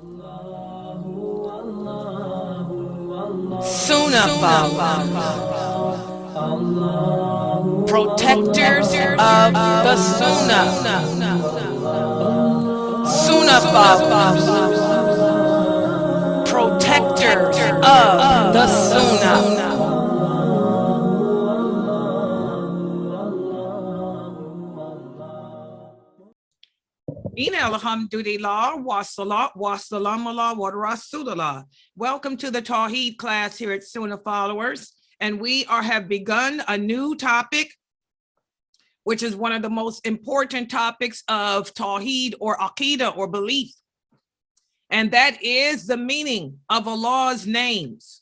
Sunnahfollowers, protectors of the Sunnah. Sunnahfollowers, protectors of the Sunnah. Alhamdulillah, wassalat, wassalam Allah, wa rasulullah. Welcome to the Tawheed class here at Sunnahfollowers. And we have begun a new topic, which is one of the most important topics of Tawheed or Aqidah or belief. And that is the meaning of Allah's names.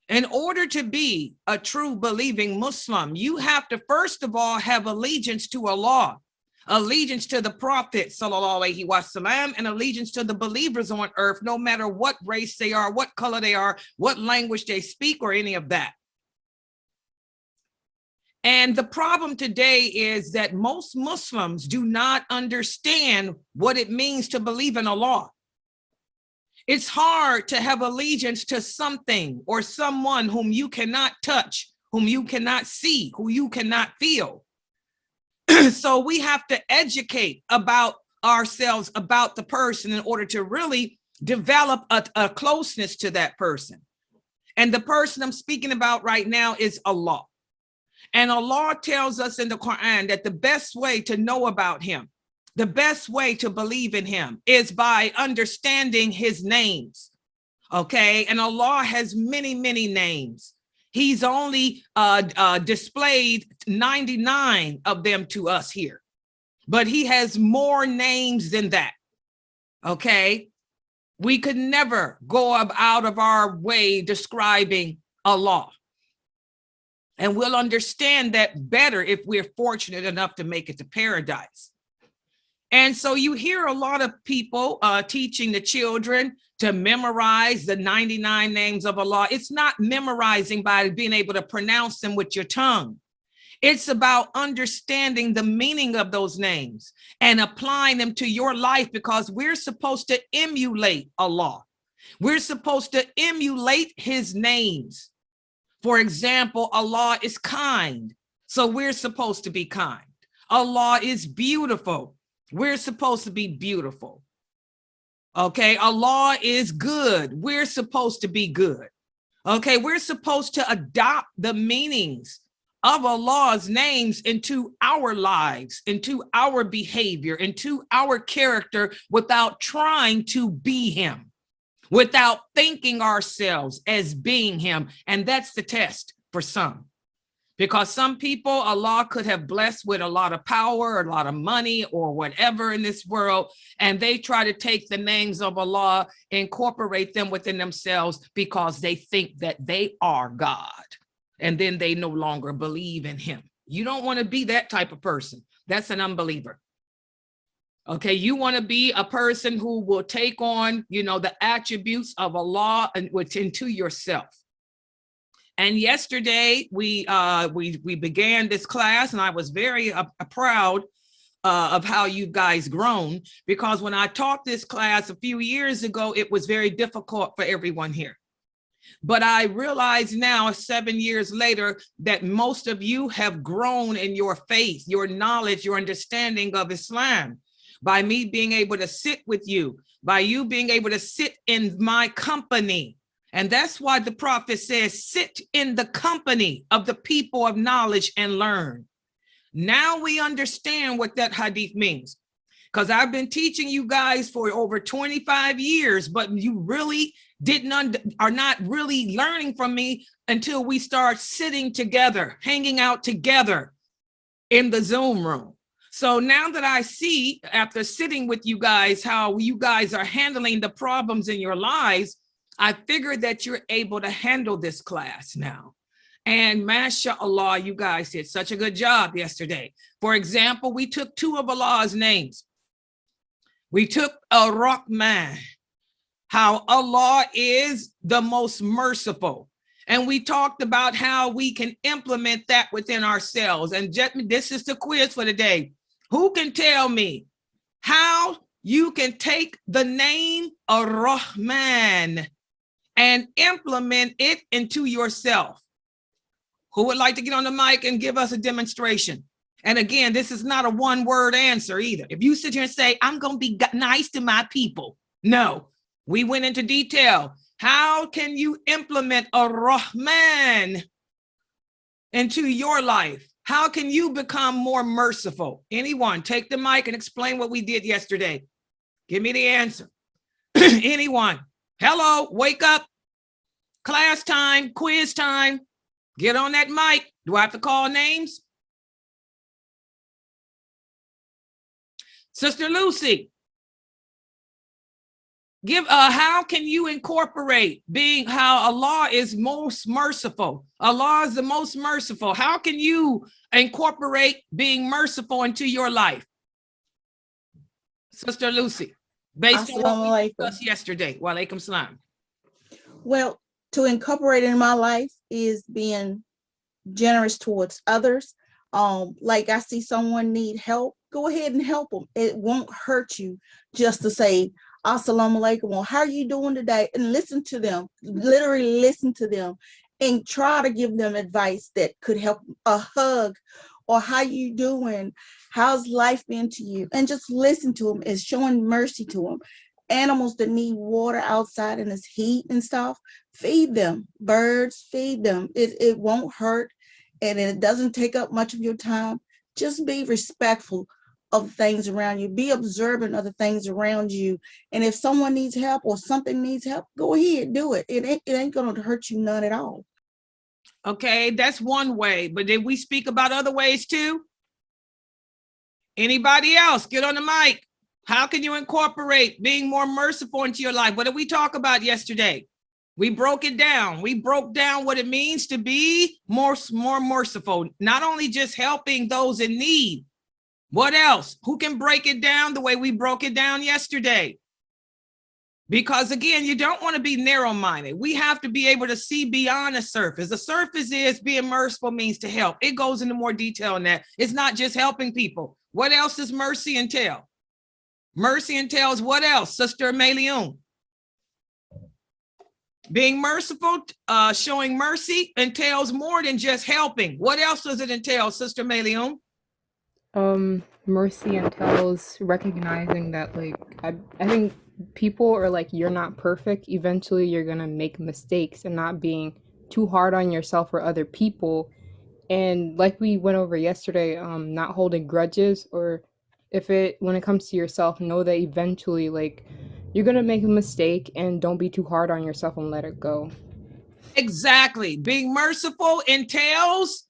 In order to be a true believing Muslim, you have to first of all have allegiance to Allah, allegiance to the Prophet ﷺ, and allegiance to the believers on earth, no matter what race they are, what color they are, what language they speak, or any of that. And the problem today is that most Muslims do not understand what it means to believe in Allah. It's hard to have allegiance to something or someone whom you cannot touch, whom you cannot see, who you cannot feel. So we have to educate about ourselves, about the person, in order to really develop a closeness to that person. And the person I'm speaking about right now is Allah. And Allah tells us in the Quran that the best way to know about him, the best way to believe in him, is by understanding his names. Okay, and Allah has many, many names. He's only displayed 99 of them to us here, but he has more names than that. Okay, we could never go out of our way describing Allah. And we'll understand that better if we're fortunate enough to make it to paradise. And so you hear a lot of people teaching the children to memorize the 99 names of Allah. It's not memorizing by being able to pronounce them with your tongue. It's about understanding the meaning of those names and applying them to your life, because we're supposed to emulate Allah. We're supposed to emulate his names. For example, Allah is kind, so we're supposed to be kind. Allah is beautiful. We're supposed to be beautiful. Okay, Allah is good. We're supposed to be good. Okay, we're supposed to adopt the meanings of Allah's names into our lives, into our behavior, into our character, without trying to be him, without thinking ourselves as being him. And that's the test for some. Because some people Allah could have blessed with a lot of power, a lot of money, or whatever in this world, and they try to take the names of Allah, incorporate them within themselves, because they think that they are God, and then they no longer believe in him. You don't want to be that type of person. That's an unbeliever. Okay, you want to be a person who will take on, the attributes of Allah and into yourself. And yesterday we began this class, and I was very proud of how you guys grown, because when I taught this class a few years ago, it was very difficult for everyone here. But I realize now, 7 years later, that most of you have grown in your faith, your knowledge, your understanding of Islam, by me being able to sit with you, by you being able to sit in my company. And that's why the Prophet says, sit in the company of the people of knowledge and learn. Now we understand what that hadith means, because I've been teaching you guys for over 25 years, but you really are not really learning from me until we start sitting together, hanging out together in the Zoom room. So now that I see, after sitting with you guys, how you guys are handling the problems in your lives, I figured that you're able to handle this class now. And mashallah, you guys did such a good job yesterday. For example, we took two of Allah's names. We took Ar-Rahman, how Allah is the most merciful. And we talked about how we can implement that within ourselves. And this is the quiz for the day. Who can tell me how you can take the name Ar-Rahman and implement it into yourself. Who would like to get on the mic and give us a demonstration? And again, this is not a one-word answer either. If you sit here and say, I'm going to be nice to my people. No, we went into detail. How can you implement Ar-Rahman into your life? How can you become more merciful? Anyone, take the mic and explain what we did yesterday. Give me the answer. Anyone? Hello, wake up. Class time, quiz time. Get on that mic. Do I have to call names? Sister Lucy, how can you incorporate being how Allah is most merciful? Allah is the most merciful. How can you incorporate being merciful into your life? Sister Lucy, based on what we discussed yesterday. Wa alaikum salam. Well, to incorporate in my life is being generous towards others. Like I see someone need help, go ahead and help them. It won't hurt you just to say, AsSalaam alaikum, or how are you doing today? And listen to them, literally listen to them and try to give them advice that could help, a hug, or how you doing? How's life been to you? And just listen to them and showing mercy to them. Animals that need water outside in this heat and stuff, feed them. Birds, feed them. It won't hurt. And it doesn't take up much of your time. Just be respectful of things around you. Be observant of the things around you. And if someone needs help or something needs help, go ahead, do it. It ain't going to hurt you none at all. Okay, that's one way. But did we speak about other ways too? Anybody else? Get on the mic. How can you incorporate being more merciful into your life? What did we talk about yesterday? We broke it down. We broke down what it means to be more merciful, not only just helping those in need. What else? Who can break it down the way we broke it down yesterday? Because again, you don't want to be narrow-minded. We have to be able to see beyond the surface. The surface is being merciful means to help. It goes into more detail in that. It's not just helping people. What else does mercy entail? Mercy entails what else, Sister Meliun? Being merciful, showing mercy entails more than just helping. What else does it entail, Sister Meliun? Mercy entails recognizing that, like, I think people are like, you're not perfect. Eventually, you're gonna make mistakes, and not being too hard on yourself or other people. And like we went over yesterday, not holding grudges, or when it comes to yourself, know that eventually, like, you're going to make a mistake, and don't be too hard on yourself and let it go. Exactly. Being merciful entails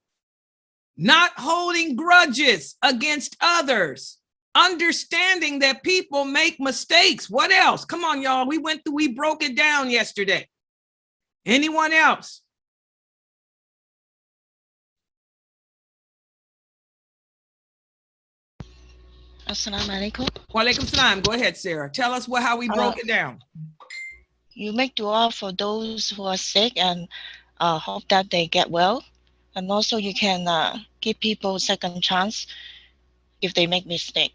not holding grudges against others, understanding that people make mistakes. What else? Come on, y'all. We broke it down yesterday. Anyone else? Assalamu alaikum. Wa alaikum salam. Go ahead, Sarah. Tell us how we broke it down. You make dua for those who are sick and hope that they get well. And also you can give people a second chance if they make mistake.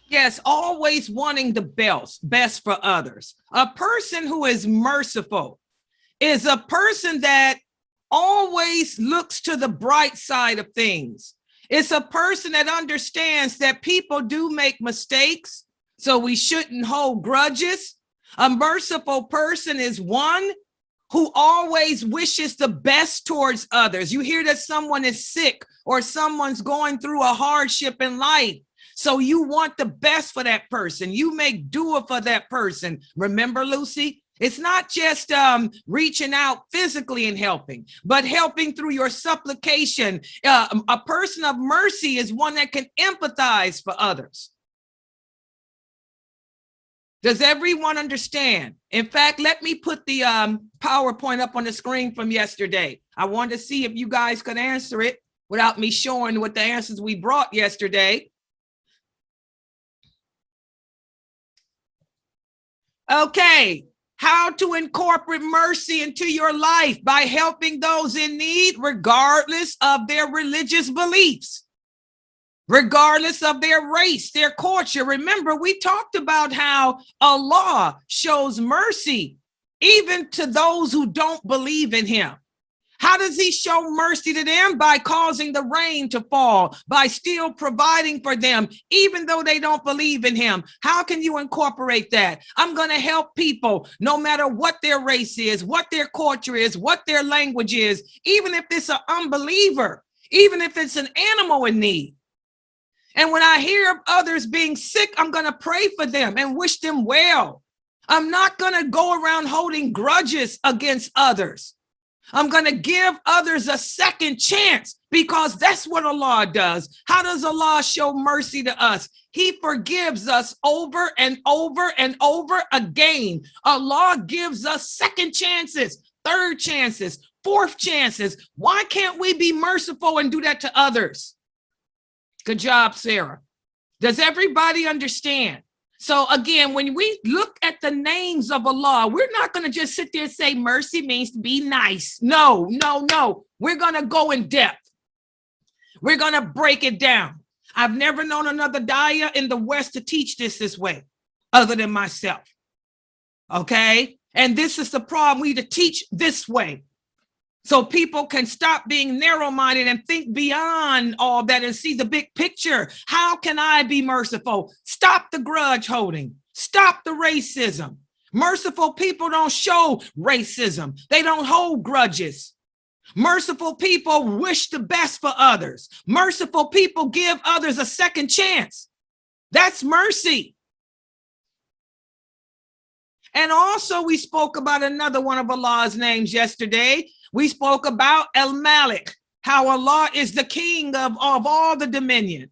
Yes, always wanting the best for others. A person who is merciful is a person that always looks to the bright side of things. It's a person that understands that people do make mistakes, so we shouldn't hold grudges. A merciful person is one who always wishes the best towards others. You hear that someone is sick or someone's going through a hardship in life, so you want the best for that person. You make dua for that person. Remember, Lucy? It's not just reaching out physically and helping, but helping through your supplication. A person of mercy is one that can empathize for others. Does everyone understand? In fact, let me put the PowerPoint up on the screen from yesterday. I wanted to see if you guys could answer it without me showing what the answers we brought yesterday. Okay. How to incorporate mercy into your life by helping those in need, regardless of their religious beliefs. regardless of their race, their culture. Remember, we talked about how Allah shows mercy even to those who don't believe in him. How does he show mercy to them? By causing the rain to fall, by still providing for them, even though they don't believe in him. How can you incorporate that? I'm going to help people no matter what their race is, what their culture is, what their language is, even if it's an unbeliever, even if it's an animal in need. And when I hear of others being sick, I'm going to pray for them and wish them well. I'm not going to go around holding grudges against others. I'm going to give others a second chance because that's what Allah does. How does Allah show mercy to us? He forgives us over and over and over again. Allah gives us second chances, third chances, fourth chances. Why can't we be merciful and do that to others? Good job, Sarah. Does everybody understand? So again, when we look at the names of Allah, we're not going to just sit there and say mercy means to be nice. No, no, no. We're going to go in depth. We're going to break it down. I've never known another daya in the West to teach this way, other than myself. Okay? And this is the problem. We need to teach this way, so people can stop being narrow-minded and think beyond all that and see the big picture. How can I be merciful? Stop the grudge holding. Stop the racism. Merciful people don't show racism. They don't hold grudges. Merciful people wish the best for others. Merciful people give others a second chance. That's mercy. And also we spoke about another one of Allah's names yesterday. We spoke about El-Malik, how Allah is the king of all the dominion,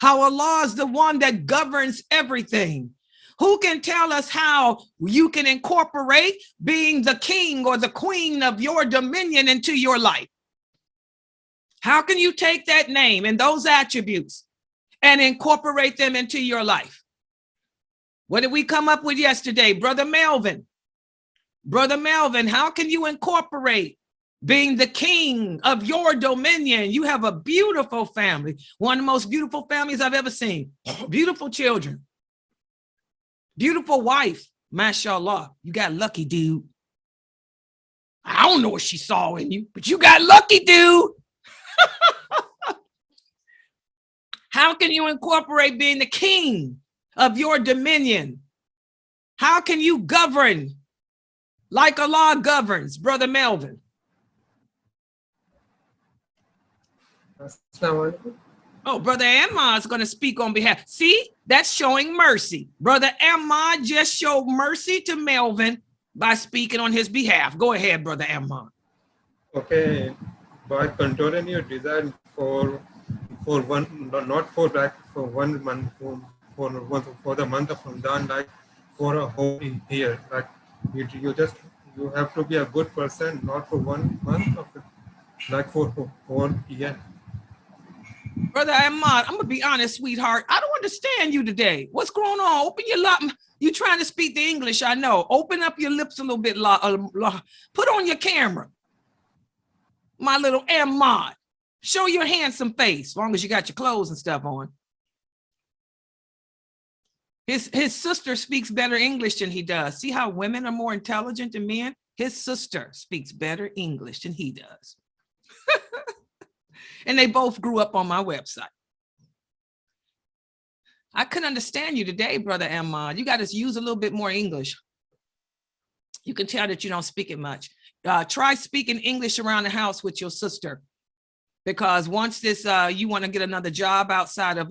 how Allah is the one that governs everything. Who can tell us how you can incorporate being the king or the queen of your dominion into your life? How can you take that name and those attributes and incorporate them into your life? What did we come up with yesterday? Brother Melvin, how can you incorporate being the king of your dominion? You have a beautiful family, one of the most beautiful families I've ever seen. Beautiful children, beautiful wife. MashaAllah, you got lucky, dude. I don't know what she saw in you, but you got lucky, dude. How can you incorporate being the king of your dominion? How can you govern like Allah governs, Brother Melvin? Oh, Brother Ammar is going to speak on behalf. See, that's showing mercy. Brother Ammar just showed mercy to Melvin by speaking on his behalf. Go ahead, Brother Ammar. Okay, by controlling your desire for one, not for like for 1 month, for the month of Ramadan, like for a whole year. Like you have to be a good person, not for 1 month of it, like for whole year. Brother Ahmad, I'm gonna be honest, sweetheart. I don't understand you today. What's going on? Open your lips. You trying to speak the English? I know. Open up your lips a little bit. Put on your camera, my little Ahmad. Show your handsome face, as long as you got your clothes and stuff on. His sister speaks better English than he does. See how women are more intelligent than men? His sister speaks better English than he does. And they both grew up on my website. I couldn't understand you today, Brother Ahmad. You got to use a little bit more English. You can tell that you don't speak it much. Try speaking English around the house with your sister, because once you want to get another job outside of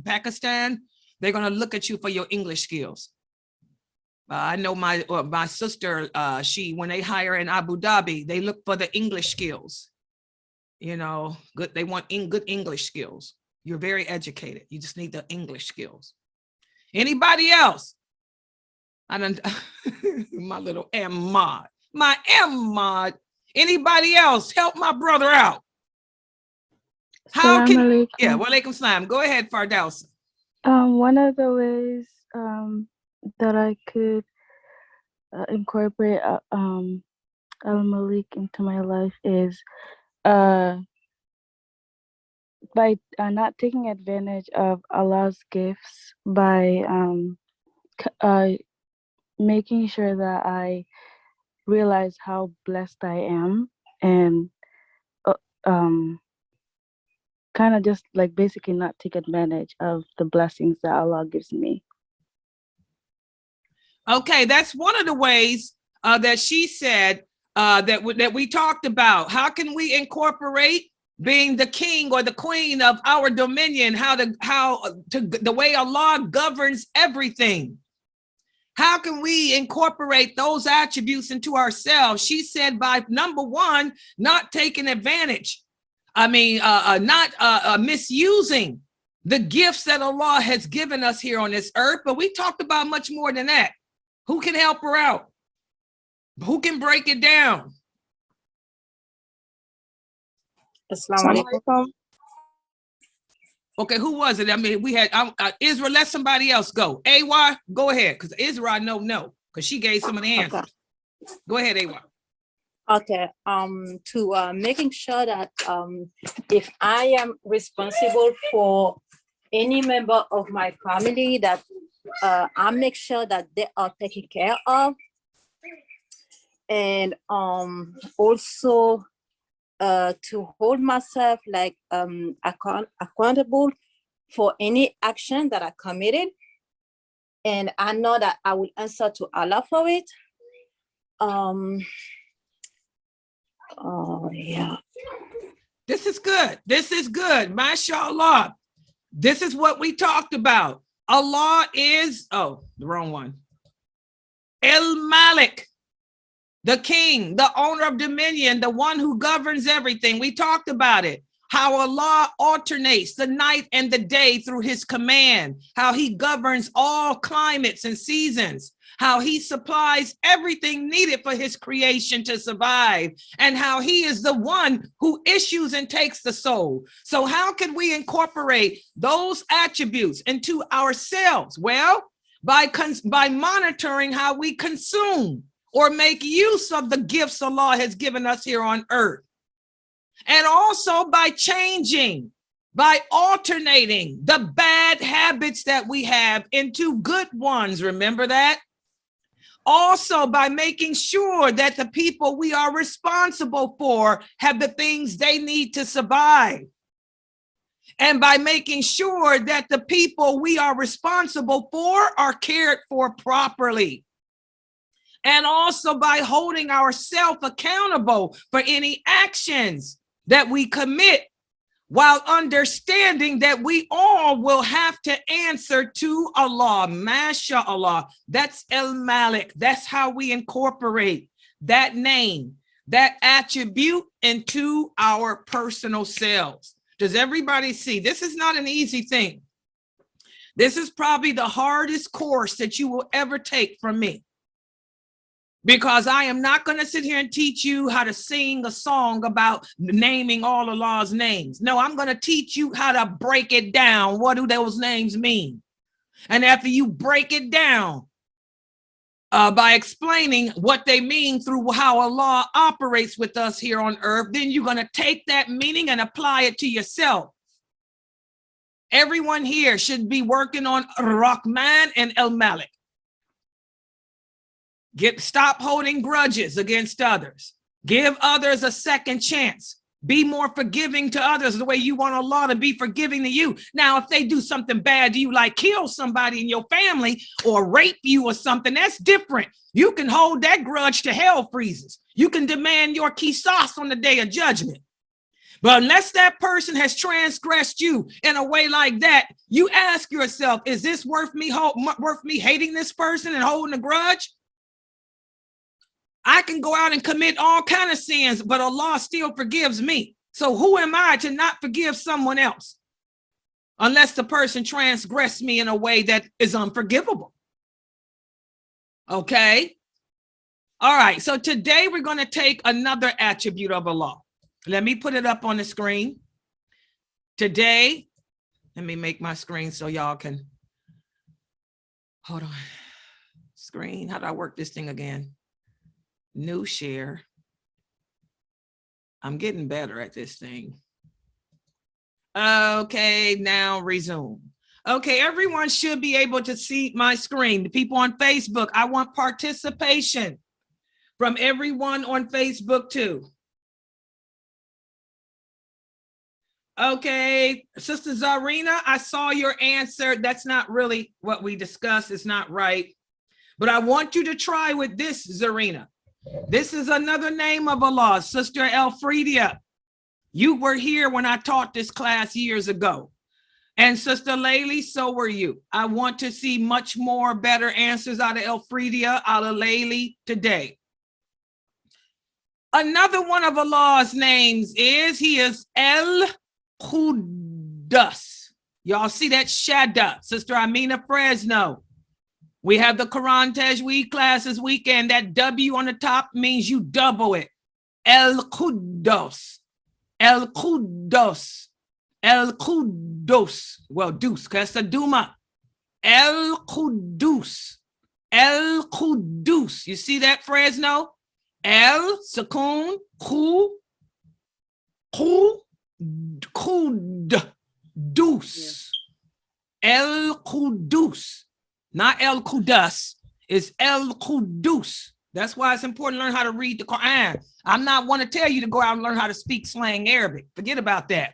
Pakistan, they're going to look at you for your English skills. I know my sister, when they hire in Abu Dhabi, they look for the English skills. You know, good. They want good English skills. You're very educated. You just need the English skills. Anybody else? I don't. My little Ahmad. My Ahmad. Anybody else? Help my brother out. How can? Yeah. Walaikum salam. Go ahead, Fardows. One of the ways that I could incorporate Al-Malik into my life is by not taking advantage of Allah's gifts, by making sure that I realize how blessed I am, and uh, um, kind of just like basically not take advantage of the blessings that Allah gives me. Okay, that's one of the ways that she said that we talked about. How can we incorporate being the king or the queen of our dominion? The way Allah governs everything. How can we incorporate those attributes into ourselves? She said by number one, not taking advantage. Not misusing the gifts that Allah has given us here on this earth. But we talked about much more than that. Who can help her out? Who can break it down? As-salamu alaykum. Okay, who was it? I mean, we had Israel. Let somebody else go. AY, go ahead, because Israel, I know, because she gave some of the answers. Okay. Go ahead, AY. Okay. To making sure that if I am responsible for any member of my family, that I make sure that they are taken care of, and also to hold myself like accountable for any action that I committed, and I know that I will answer to Allah for it. Oh yeah. This is good. This is good. MashaAllah. This is what we talked about. Allah is, the wrong one. El Malik, the king, the owner of dominion, the one who governs everything. We talked about it. How Allah alternates the night and the day through his command, how he governs all climates and seasons, how he supplies everything needed for his creation to survive, and how he is the one who issues and takes the soul. So how can we incorporate those attributes into ourselves? Well, by monitoring how we consume or make use of the gifts Allah has given us here on earth. And also by changing, by alternating the bad habits that we have into good ones. Remember that? Also by making sure that the people we are responsible for have the things they need to survive. And by making sure that the people we are responsible for are cared for properly. And also by holding ourselves accountable for any actions that we commit, while understanding that we all will have to answer to Allah. MashaAllah. That's El Malik. That's how we incorporate that name, that attribute into our personal selves. Does everybody see? This is not an easy thing. This is probably the hardest course that you will ever take from me. Because I am not going to sit here and teach you how to sing a song about naming all Allah's names. No, I'm going to teach you how to break it down. What do those names mean? And after you break it down by explaining what they mean through how Allah operates with us here on earth, then you're going to take that meaning and apply it to yourself. Everyone here should be working on Rahman and El Malik. Stop holding grudges against others. Give others a second chance. Be more forgiving to others the way you want Allah to be forgiving to you. Now, if they do something bad to you, like kill somebody in your family or rape you or something, that's different. You can hold that grudge to hell freezes. You can demand your qisas on the day of judgment. But unless that person has transgressed you in a way like that, you ask yourself, is this worth me hating this person and holding a grudge? I can go out and commit all kinds of sins, but Allah still forgives me. So who am I to not forgive someone else? Unless the person transgressed me in a way that is unforgivable. Okay. All right. So today we're going to take another attribute of Allah. Let me put it up on the screen. Today, let me make my screen so y'all can, hold on. Screen, how do I work this thing again? New share. I'm getting better at this thing. Okay, now resume. Okay, everyone should be able to see my screen. The people on Facebook, I want participation from everyone on Facebook too. Okay, Sister Zarina, I saw your answer. That's not really what we discussed. It's not right. But I want you to try with this, Zarina. This is another name of Allah, Sister Elfredia. You were here when I taught this class years ago. And Sister Laylee, so were you. I want to see much more better answers out of Elfredia, out of Laylee today. Another one of Allah's names is, he is AlQuddus. Y'all see that Shadda, Sister Amina Fresno. We have the Quran Tajweed class this weekend. That W on the top means you double it. AlQuddus. AlQuddus. AlQuddus. Well, deuce, because that's the Duma. AlQuddus. AlQuddus. You see that, Fresno? El, Sakun, Ku, Quddus. AlQuddus. Not AlQuddus. It's AlQuddus. That's why it's important to learn how to read the Quran. I'm not want to tell you to go out and learn how to speak slang Arabic. Forget about that.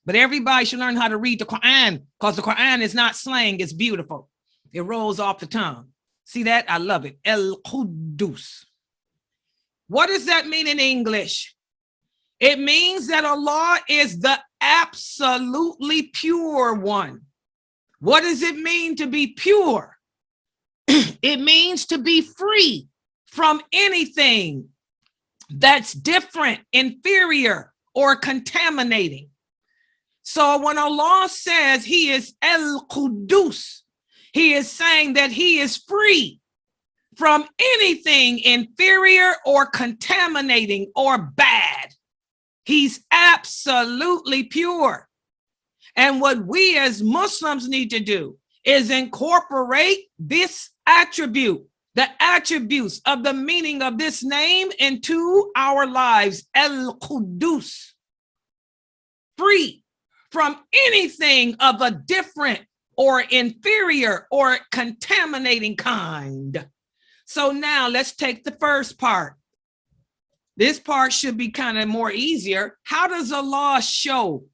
But everybody should learn how to read the Quran, because the Quran is not slang. It's beautiful. It rolls off the tongue. See that? I love it. AlQuddus. What does that mean in English? It means that Allah is the absolutely pure one. What does it mean to be pure? It means to be free from anything that's different, inferior, or contaminating. So when Allah says he is AlQuddus, he is saying that he is free from anything inferior or contaminating or bad. He's absolutely pure. And what we as Muslims need to do is incorporate this attribute, the attributes of the meaning of this name, into our lives. AlQuddus. Free from anything of a different or inferior or contaminating kind. So now let's take the first part. This part should be kind of more easier. How does Allah show?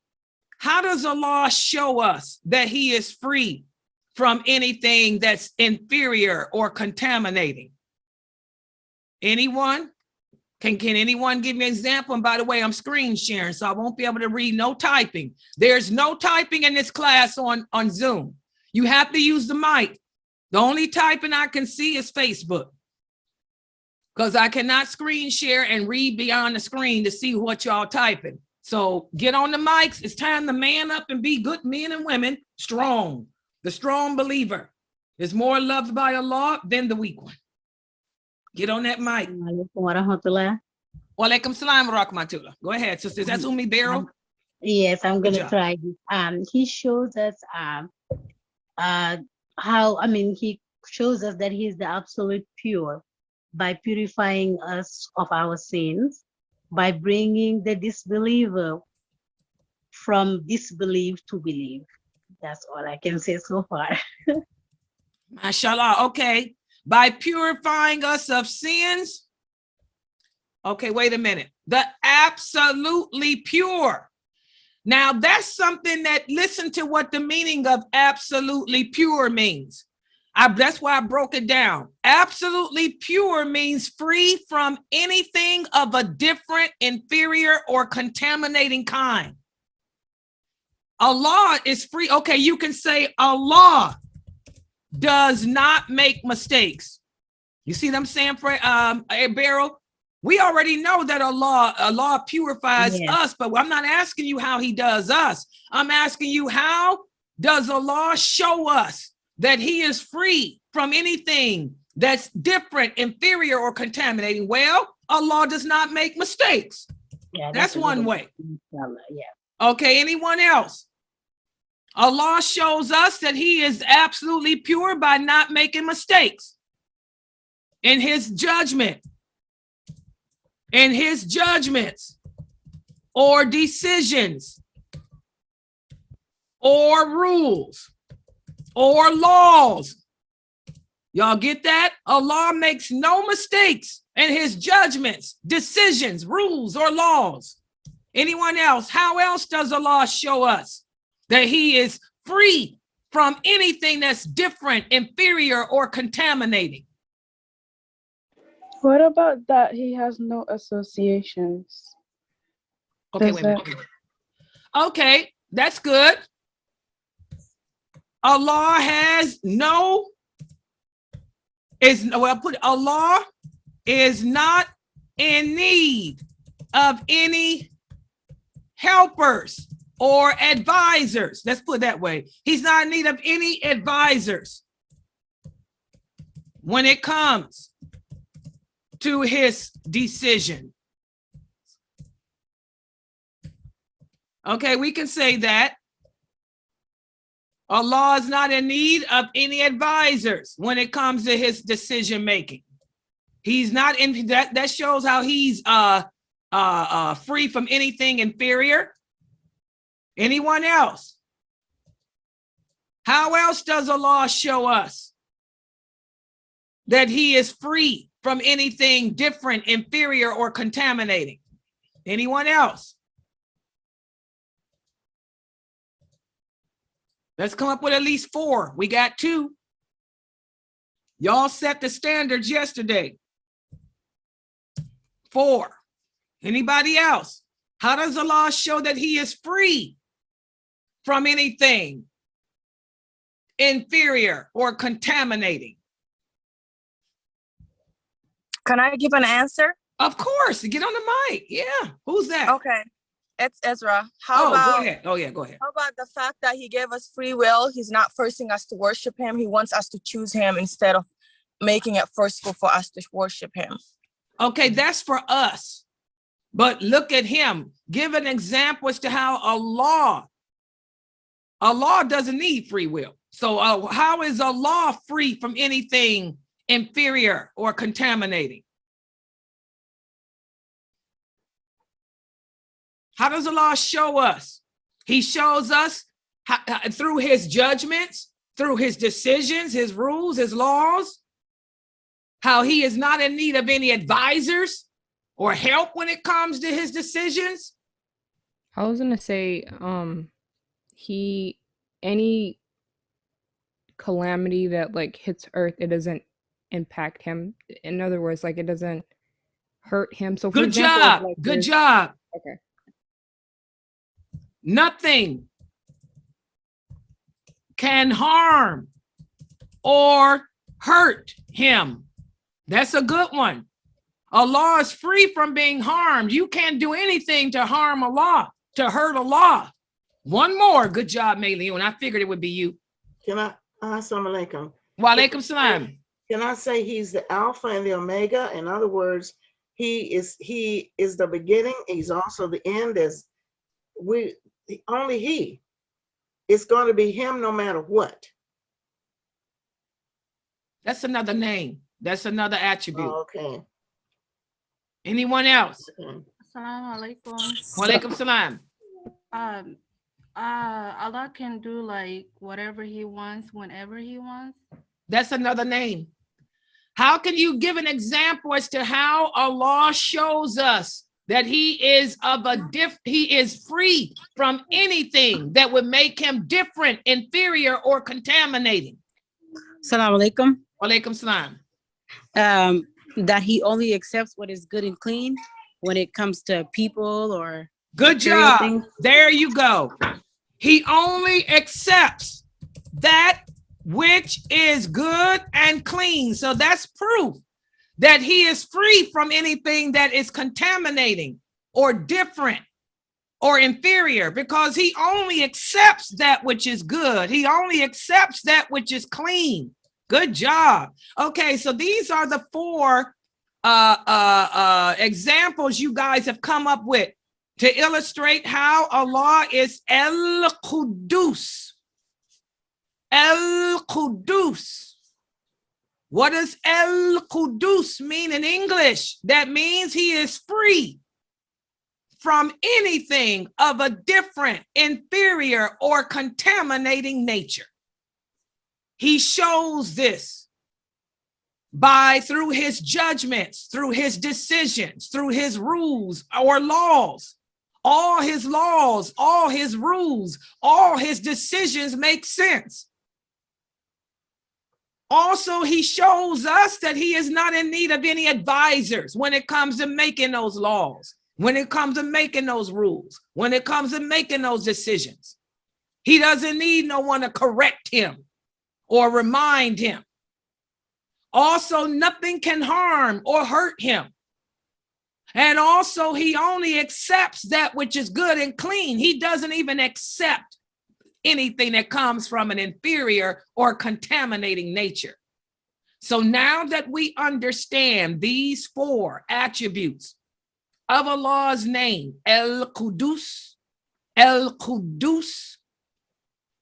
How does Allah show us that he is free from anything that's inferior or contaminating? Anyone? Can anyone give me an example? And by the way, I'm screen sharing, so I won't be able to read no typing. There's no typing in this class on Zoom. You have to use the mic. The only typing I can see is Facebook, because I cannot screen share and read beyond the screen to see what y'all typing. So get on the mics. It's time to man up and be good men and women, strong. The strong believer is more loved by Allah than the weak one. Get on that mic. Walaikum salam wa rahmatullah. Go ahead, sisters. That's Umi Barrow. Yes, I'm going to try this. He shows us he shows us that he is the absolute pure by purifying us of our sins, by bringing the disbeliever from disbelief to believe. That's all I can say so far. MashaAllah. Okay. By purifying us of sins. Okay, wait a minute. The absolutely pure. Now that's something that, listen to what the meaning of absolutely pure means. That's why I broke it down. Absolutely pure means free from anything of a different, inferior, or contaminating kind. Allah is free. Okay, you can say Allah does not make mistakes. You see what I'm saying, Barrel? We already know that Allah purifies us, but I'm not asking you how he does us. I'm asking you, how does Allah show us that he is free from anything that's different, inferior, or contaminating? Well, Allah does not make mistakes. Yeah, that's one way. Okay, anyone else? Allah shows us that he is absolutely pure by not making mistakes in his judgment, in his judgments or decisions. or rules or laws. Y'all get that? Allah makes no mistakes in his judgments, decisions, rules, or laws. Anyone else? How else does Allah show us that he is free from anything that's different, inferior, or contaminating? What about that he has no associations? Okay, wait a minute. Okay, that's good. Allah has no, Allah is not in need of any helpers or advisors. Let's put it that way. He's not in need of any advisors when it comes to his decision. Okay, we can say that. Allah is not in need of any advisors when it comes to his decision making. He's not in that. That shows how he's free from anything inferior. Anyone else? How else does Allah show us that he is free from anything different, inferior, or contaminating? Anyone else? Let's come up with at least 4. We got 2. Y'all set the standards yesterday. 4. Anybody else? How does Allah show that he is free from anything inferior or contaminating? Can I give an answer? Of course. Get on the mic. Yeah. Who's that? Okay. It's Ezra. How about, go ahead. Oh, yeah, go ahead. How about the fact that he gave us free will? He's not forcing us to worship him. He wants us to choose him instead of making it forceful for us to worship him. Okay, that's for us. But look at him. Give an example as to how Allah doesn't need free will. So how is Allah free from anything inferior or contaminating? How does Allah show us? He shows us through his judgments, through his decisions, his rules, his laws, how he is not in need of any advisors or help when it comes to his decisions. I was gonna say, any calamity that like hits Earth, it doesn't impact him. In other words, like it doesn't hurt him. So for Good example, job. like Good job. Okay. Nothing can harm or hurt him. That's a good one. Allah is free from being harmed. You can't do anything to harm Allah, to hurt Allah. One more. Good job, Mayleon. I figured it would be you. Can I? As-salamu alaikum. Wa alaikum salam. Can I say he's the Alpha and the Omega? In other words, he is the beginning. He's also the end. Only he. It's going to be him no matter what. That's another name. That's another attribute. Oh, okay. Anyone else? Okay. Assalamu alaikum. Wa alaikum salam. Allah can do like whatever he wants, whenever he wants. That's another name. How can you give an example as to how Allah shows us that he is he is free from anything that would make him different, inferior, or contaminating? Assalamu alaikum. Wa alaikum salam. That he only accepts what is good and clean when it comes to people or good job. Things. There you go. He only accepts that which is good and clean. So that's proof that he is free from anything that is contaminating or different or inferior, because he only accepts that which is good. He only accepts that which is clean. Good job. Okay, so these are the 4 examples you guys have come up with to illustrate how Allah is AlQuddus. AlQuddus. What does AlQuddus mean in English? That means he is free from anything of a different, inferior, or contaminating nature. He shows this through his judgments, through his decisions, through his rules or laws. All his laws, all his rules, all his decisions make sense. Also, he shows us that he is not in need of any advisors when it comes to making those laws, when it comes to making those rules, when it comes to making those decisions. He doesn't need no one to correct him or remind him. Also, nothing can harm or hurt him. And also, he only accepts that which is good and clean. He doesn't even accept anything that comes from an inferior or contaminating nature. So now that we understand these 4 attributes of Allah's name, AlQuddus, AlQuddus,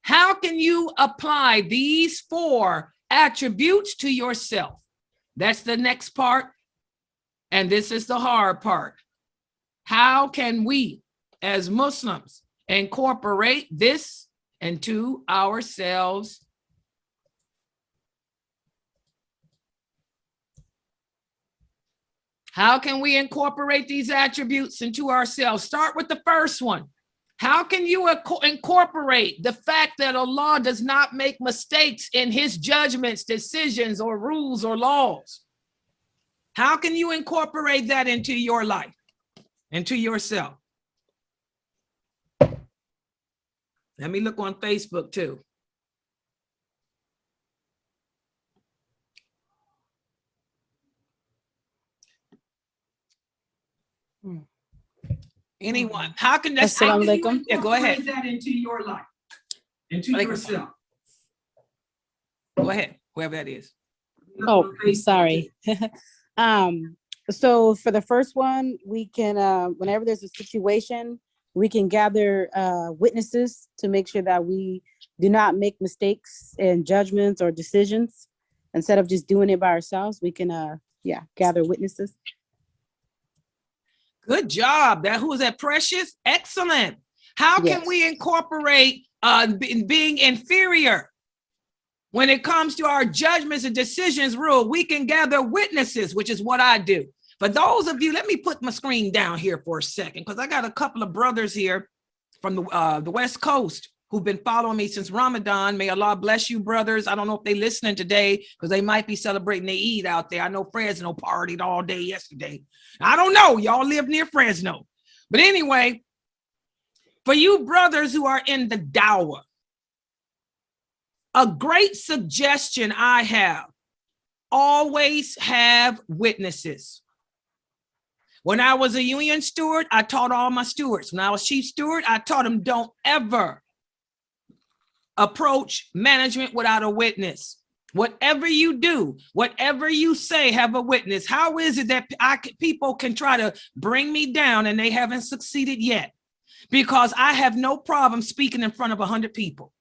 how can you apply these 4 attributes to yourself? That's the next part. And this is the hard part. How can we, as Muslims, incorporate this into ourselves? How can we incorporate these attributes into ourselves? Start with the first one. How can you incorporate the fact that Allah does not make mistakes in his judgments, decisions, or rules or laws? How can you incorporate that into your life, into yourself? Let me look on Facebook too. Anyone? How can that? As-salaam alaikum. Yeah, go ahead. That into your life, into yourself. Go ahead, whoever that is. Oh, sorry. So for the first one, we can, whenever there's a situation, we can gather witnesses to make sure that we do not make mistakes in judgments or decisions. Instead of just doing it by ourselves, we can, gather witnesses. Good job. Who is that? Precious? Excellent. How can we incorporate being inferior when it comes to our judgments and decisions rule? We can gather witnesses, which is what I do. For those of you, let me put my screen down here for a second, because I got a couple of brothers here from the West Coast who've been following me since Ramadan. May Allah bless you, brothers. I don't know if they're listening today because they might be celebrating their Eid out there. I know Fresno partied all day yesterday. I don't know. Y'all live near Fresno. But anyway, for you brothers who are in the dawah, a great suggestion I have, always have witnesses. When I was a union steward, I taught all my stewards. When I was chief steward, I taught them don't ever approach management without a witness. Whatever you do, whatever you say, have a witness. How is it that people can try to bring me down and they haven't succeeded yet? Because I have no problem speaking in front of 100 people.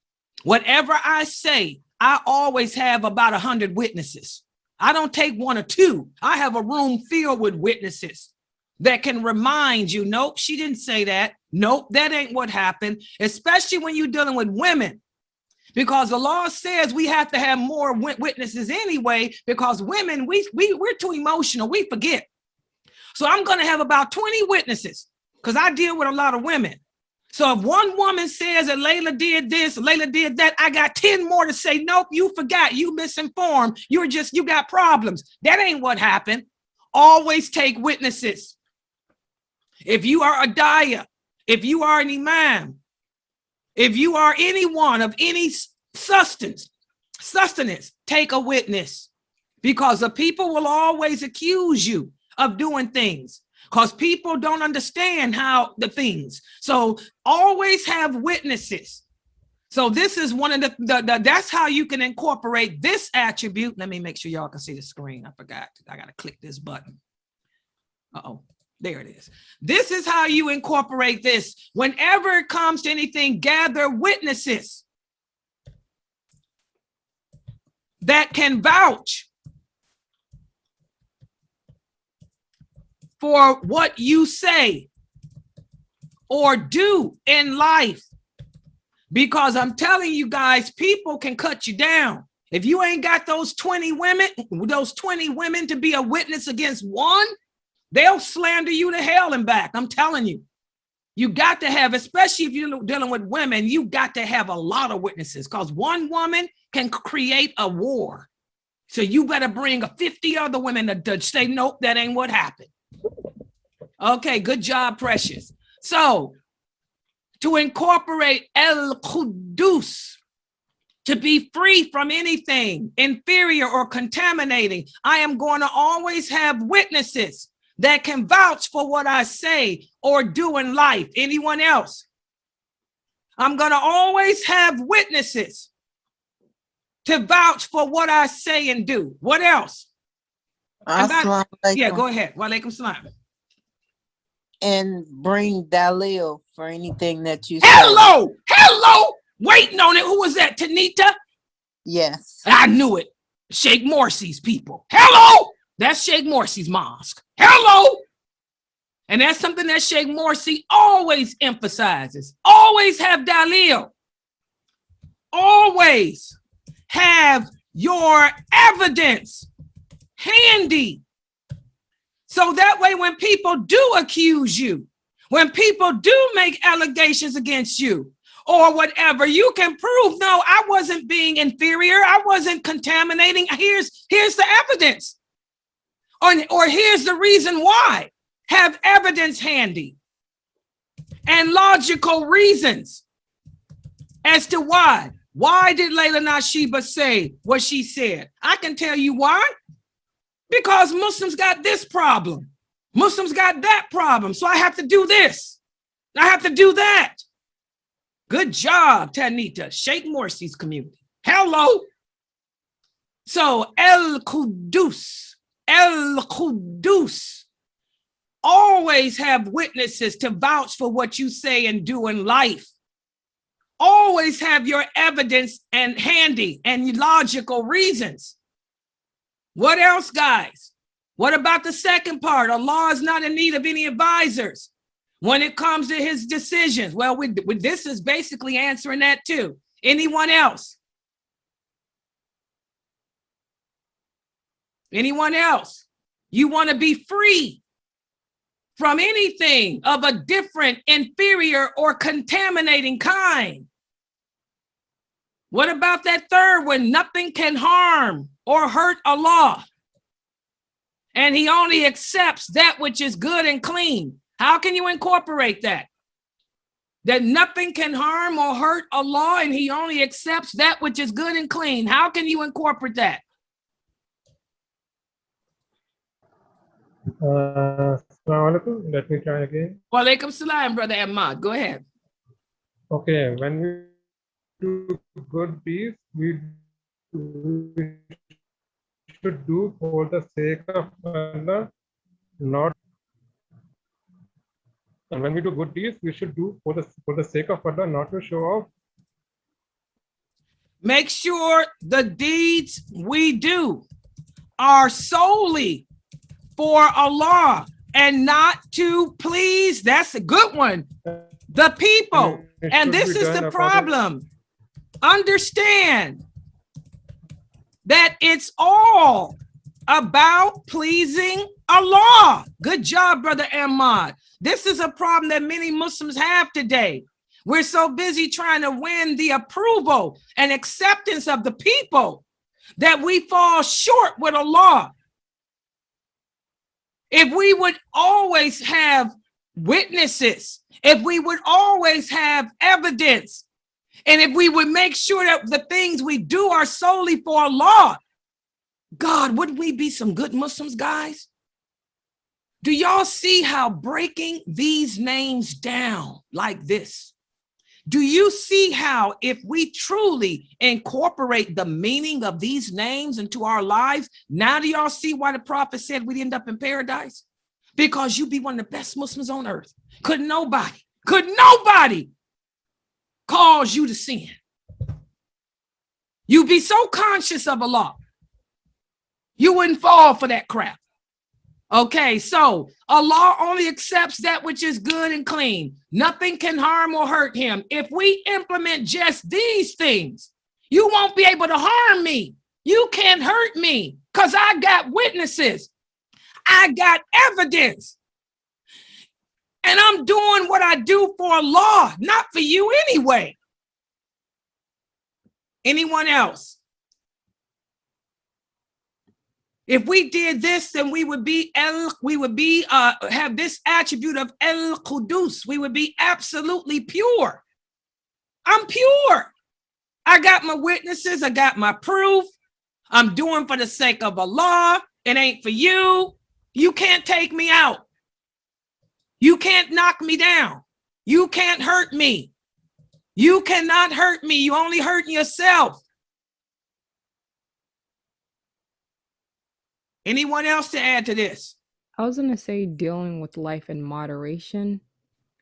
Whatever I say, I always have about 100 witnesses. I don't take 1 or 2. I have a room filled with witnesses that can remind you, nope, she didn't say that. Nope, that ain't what happened, especially when you're dealing with women. Because the law says we have to have more witnesses anyway, because women, we're too emotional, we forget. So I'm going to have about 20 witnesses because I deal with a lot of women. So if one woman says that Layla did this, Layla did that, I got 10 more to say, nope, you forgot, you misinformed, you got problems. That ain't what happened. Always take witnesses. If you are a daya, if you are an imam, if you are anyone of any sustenance, take a witness, because the people will always accuse you of doing things because people don't understand how the things. So always have witnesses. So this is one of the that's how you can incorporate this attribute. Let me make sure y'all can see the screen. I forgot. I got to click this button. Uh-oh. There it is. This is how you incorporate this. Whenever it comes to anything, gather witnesses that can vouch for what you say. or do in life. Because I'm telling you guys, people can cut you down. If you ain't got those 20 women to be a witness against one, they'll slander you to hell and back. I'm telling you. You got to have, especially if you're dealing with women, you got to have a lot of witnesses, because one woman can create a war. So you better bring 50 other women to say, nope, that ain't what happened. Okay, good job, Precious. So to incorporate AlQuddus, to be free from anything inferior or contaminating, I am going to always have witnesses that can vouch for what I say or do in life. Anyone else? I'm going to always have witnesses to vouch for what I say and do. What else? Yeah, go ahead. Walaikum salam. And bring Dalil for anything that you Hello, waiting on it. Who was that, Tanita? Yes. I knew it. Sheikh Morsi's people. Hello, that's Sheikh Morsi's mosque. Hello. And that's something that Sheikh Morsi always emphasizes. Always have Dalil. Always have your evidence handy. So that way, when people do accuse you, when people do make allegations against you or whatever, you can prove, no, I wasn't being inferior. I wasn't contaminating. Here's the evidence. Or here's the reason why. Have evidence handy and logical reasons as to why. Why did Layla Nashiba say what she said? I can tell you why. Because Muslims got this problem. Muslims got that problem. So I have to do this. I have to do that. Good job, Tanita. Sheikh Morsi's community. Hello. So AlQuddus. Always have witnesses to vouch for what you say and do in life. Always have your evidence and handy and logical reasons. What else, guys? What about the second part? Allah is not in need of any advisors when it comes to his decisions. Well, this is basically answering that too. Anyone else? Anyone else? You want to be free from anything of a different, inferior, or contaminating kind. What about that third one? Nothing can harm or hurt Allah. And he only accepts that which is good and clean. How can you incorporate that? That nothing can harm or hurt Allah and he only accepts that which is good and clean. How can you incorporate that? Assalamu alaikum. Let me try again. Walaikum salam, Brother Ahmad. Go ahead. Okay, when we do good deeds, we should do for the sake of Allah, not. And when we do good deeds, we should do for the sake of Allah, not to show off. Make sure the deeds we do are solely for Allah and not to please, that's a good one, the people. And this is the problem. Understand that it's all about pleasing Allah. Good job, Brother Ahmad. This is a problem that many Muslims have today. We're so busy trying to win the approval and acceptance of the people that we fall short with Allah. If we would always have witnesses, if we would always have evidence, and if we would make sure that the things we do are solely for Allah, God, wouldn't we be some good Muslims, guys? Do y'all see how breaking these names down like this? Do you see how if we truly incorporate the meaning of these names into our lives, now do y'all see why the prophet said we'd end up in paradise? Because you'd be one of the best Muslims on earth. Could nobody cause you to sin? You'd be so conscious of Allah, you wouldn't fall for that crap. Okay, so Allah only accepts that which is good and clean. Nothing can harm or hurt him. If we implement just these things, you won't be able to harm me. You can't hurt me because I got witnesses. I got evidence. And I'm doing what I do for Allah, not for you anyway. Anyone else? If we did this, then we would have this attribute of AlQuddus. We would be absolutely pure. I'm pure. I got my witnesses. I got my proof. I'm doing for the sake of Allah. It ain't for you. You can't take me out. You can't knock me down. You can't hurt me. You cannot hurt me. You only hurting yourself. Anyone else to add to this? I was gonna say dealing with life in moderation,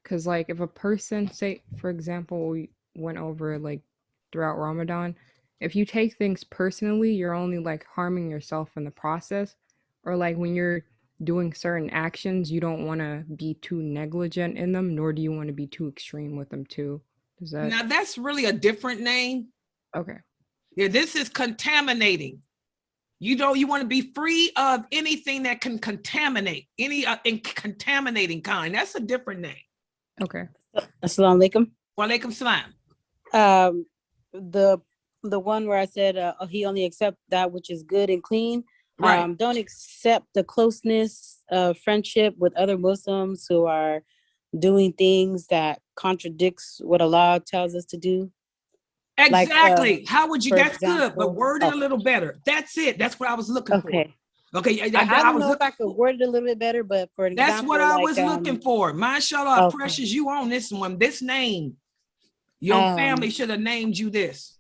because like if a person, say for example, we went over like throughout Ramadan, if you take things personally, you're only like harming yourself in the process. Or like when you're doing certain actions, you don't want to be too negligent in them, nor do you want to be too extreme with them too. Does that? Now that's really a different name. Okay. Yeah, this is contaminating. You want to be free of anything that can contaminate, any contaminating kind. That's a different name. Okay. As-salamu alaikum. Wa alaikum salam. The one where I said he only accepts that which is good and clean. Right. Don't accept the closeness of friendship with other Muslims who are doing things that contradicts what Allah tells us to do. Exactly. Like, how would you? That's good, but word it a little better. That's it. That's what I was looking for. Okay. I don't know if I could word it a little bit better, but for example, that's what I was looking for. MashaAllah, precious, you on this one. This name, your family should have named you this.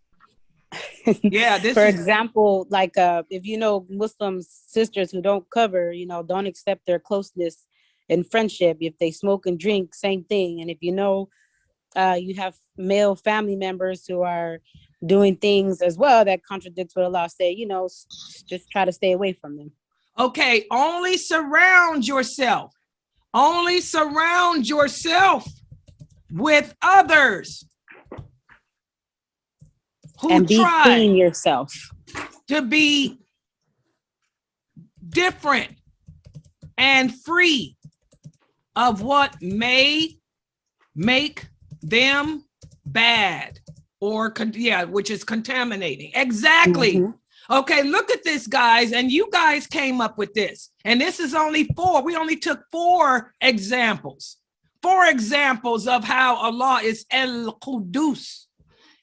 Yeah, this. For example, like if you know Muslim sisters who don't cover, don't accept their closeness and friendship. If they smoke and drink, same thing. And if you know you have male family members who are doing things as well that contradicts what Allah said, just try to stay away from them. Okay, only surround yourself. Only surround yourself with others who and be try clean yourself to be different and free of what may make them bad or which is contaminating. Exactly. Mm-hmm. Okay, look at this, guys, and you guys came up with this, and this is only 4. We only took 4 examples. 4 examples of how Allah is AlQuddus.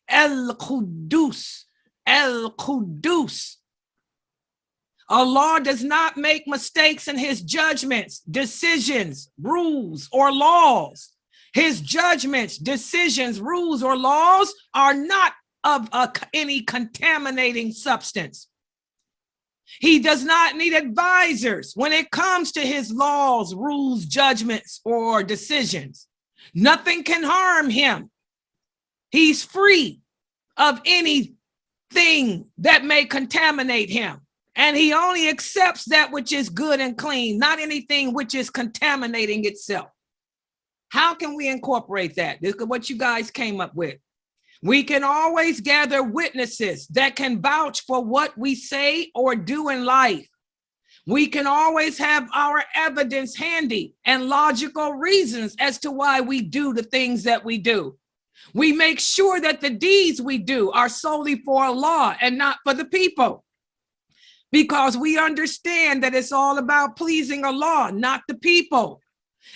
AlQuddus. AlQuddus. Allah does not make mistakes in his judgments, decisions, rules, or laws. His judgments, decisions, rules, or laws are not of any contaminating substance. He does not need advisors when it comes to his laws, rules, judgments, or decisions. Nothing can harm him. He's free of anything that may contaminate him. And he only accepts that which is good and clean, not anything which is contaminating itself. How can we incorporate that? This is what you guys came up with. We can always gather witnesses that can vouch for what we say or do in life. We can always have our evidence handy and logical reasons as to why we do the things that we do. We make sure that the deeds we do are solely for Allah and not for the people, because we understand that it's all about pleasing Allah, not the people.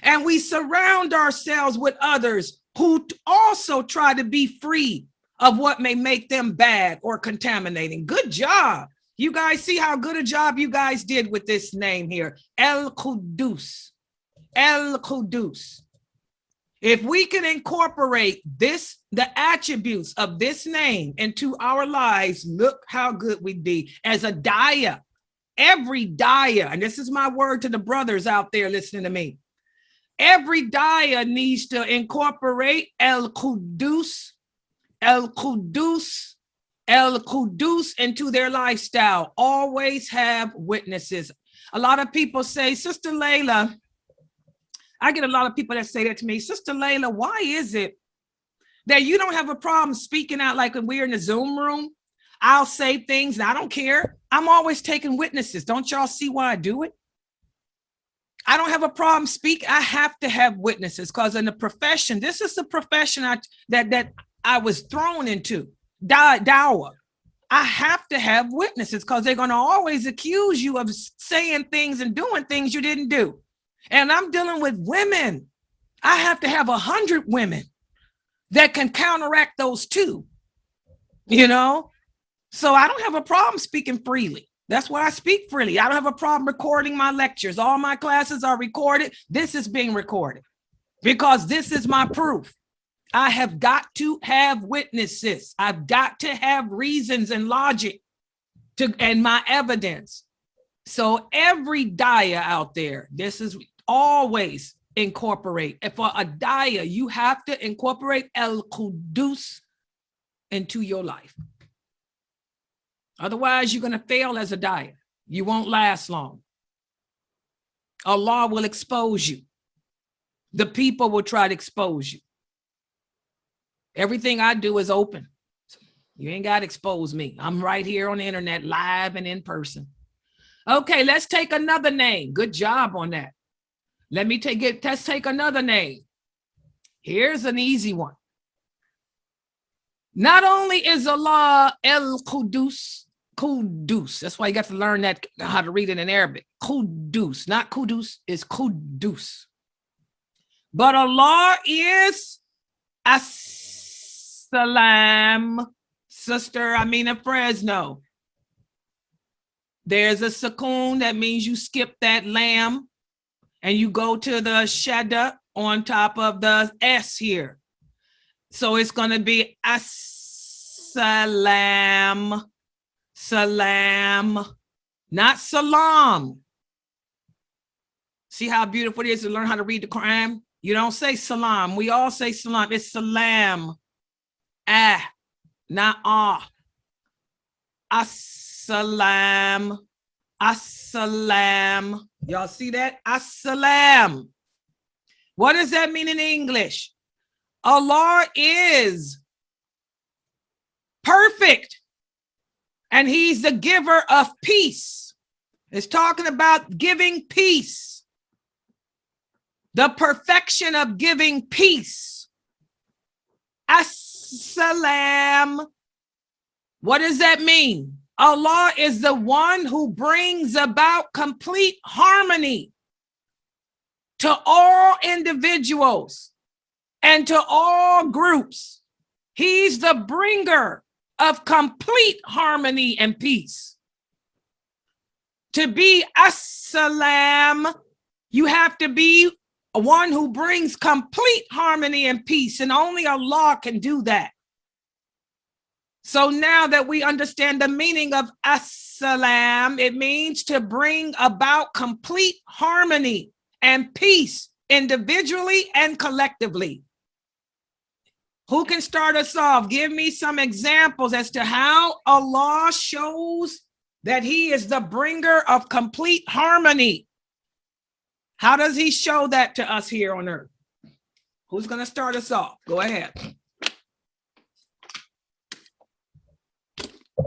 And we surround ourselves with others who also try to be free of what may make them bad or contaminating. Good job. You guys see how good a job you guys did with this name here. AlQuddus. AlQuddus. If we can incorporate this, the attributes of this name into our lives, look how good we'd be. As a daya, every daya, and this is my word to the brothers out there listening to me, every daya needs to incorporate AlQuddus, AlQuddus, AlQuddus into their lifestyle. Always have witnesses. A lot of people say, Sister Layla, I get a lot of people that say that to me, Sister Layla, why is it that you don't have a problem speaking out like when we're in the Zoom room? I'll say things and I don't care. I'm always taking witnesses. Don't y'all see why I do it? I don't have a problem speaking. I have to have witnesses because in the profession, this is the profession that I was thrown into, dawah. I have to have witnesses because they're going to always accuse you of saying things and doing things you didn't do. And I'm dealing with women. I have to have 100 women that can counteract those two, you know? So I don't have a problem speaking freely. That's why I speak freely. I don't have a problem recording my lectures. All my classes are recorded. This is being recorded because this is my proof. I have got to have witnesses. I've got to have reasons and logic and my evidence. So every daya out there, this is always incorporate. And for a daya, you have to incorporate AlQuddus into your life. Otherwise, you're going to fail as a daya. You won't last long. Allah will expose you. The people will try to expose you. Everything I do is open. You ain't got to expose me. I'm right here on the internet, live and in person. Okay, let's take another name. Good job on that. Let's take another name. Here's an easy one. Not only is Allah AlQuddus, Quddus. That's why you got to learn that, how to read it in Arabic. Quddus, not Quddus, it's Quddus. But Allah is AsSalaam. Sister Amina Fresno. There's a sukoon, that means you skip that lamb and you go to the shadda on top of the S here. So it's going to be AsSalaam. Salam, not salam. See how beautiful it is to learn how to read the Quran? You don't say salam. We all say salam. It's salam. Not ah. AsSalaam. AsSalaam. Y'all see that? AsSalaam. What does that mean in English? Allah is perfect. And he's the giver of peace. It's talking about giving peace. The perfection of giving peace. AsSalaam. What does that mean? Allah is the one who brings about complete harmony to all individuals and to all groups. He's the bringer of complete harmony and peace. To be AsSalaam, you have to be one who brings complete harmony and peace, and only Allah can do that. So now that we understand the meaning of AsSalaam, it means to bring about complete harmony and peace individually and collectively. Who can start us off? Give me some examples as to how Allah shows that he is the bringer of complete harmony. How does he show that to us here on earth? Who's going to start us off? Go ahead.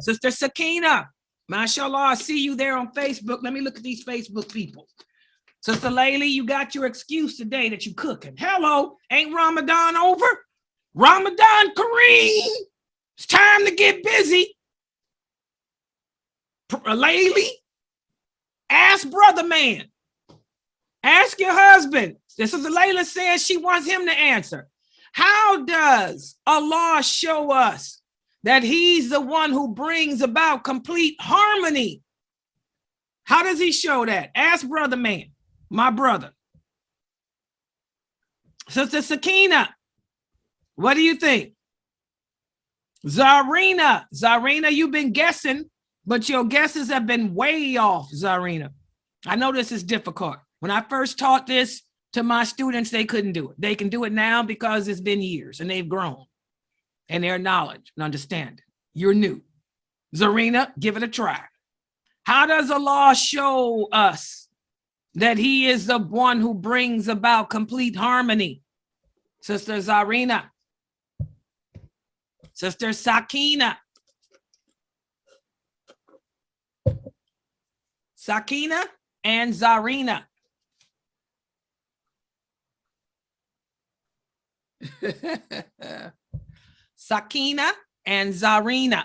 Sister Sakina, mashallah, I see you there on Facebook. Let me look at these Facebook people. Sister Laylee, you got your excuse today that you cooking. Hello, ain't Ramadan over? Ramadan Kareem, it's time to get busy. Laylee, ask brother man. Ask your husband. This is Layla says she wants him to answer. How does Allah show us that he's the one who brings about complete harmony? How does he show that? Ask brother man, my brother. Sister Sakina, what do you think? Zarina, you've been guessing, but your guesses have been way off, Zarina. I know this is difficult. When I first taught this to my students, they couldn't do it. They can do it now because it's been years and they've grown and their knowledge and understanding. You're new. Zarina, give it a try. How does Allah show us that he is the one who brings about complete harmony? Sister Zarina. Sister Sakina. Sakina and Zarina. Sakina and Zarina.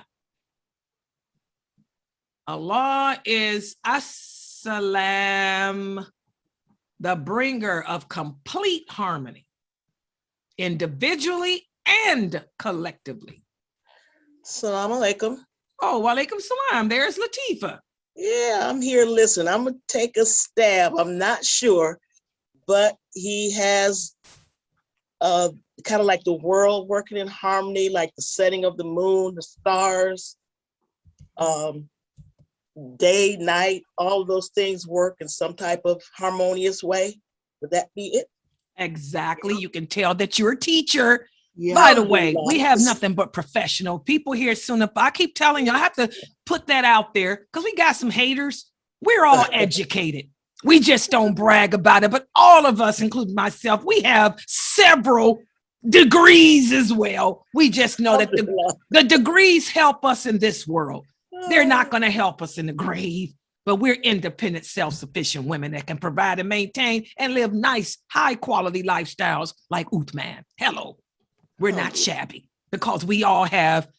Allah is AsSalaam, the bringer of complete harmony, individually and collectively. Assalamu alaikum. Oh, walaikum salam. There's Latifa. Yeah, I'm here. Listen, I'm gonna take a stab. I'm not sure, but he has kind of like the world working in harmony, like the setting of the moon, the stars, day, night, all of those things work in some type of harmonious way. Would that be it? Exactly. You can tell that you're a teacher. Yeah. By the way, we have nothing but professional people here soon. I keep telling you, I have to put that out there because we got some haters. We're all educated. We just don't brag about it. But all of us, including myself, we have several degrees as well. We just know that the degrees help us in this world. They're not going to help us in the grave, but we're independent, self-sufficient women that can provide and maintain and live nice, high-quality lifestyles like Uthman. Hello. We're not shabby because we all have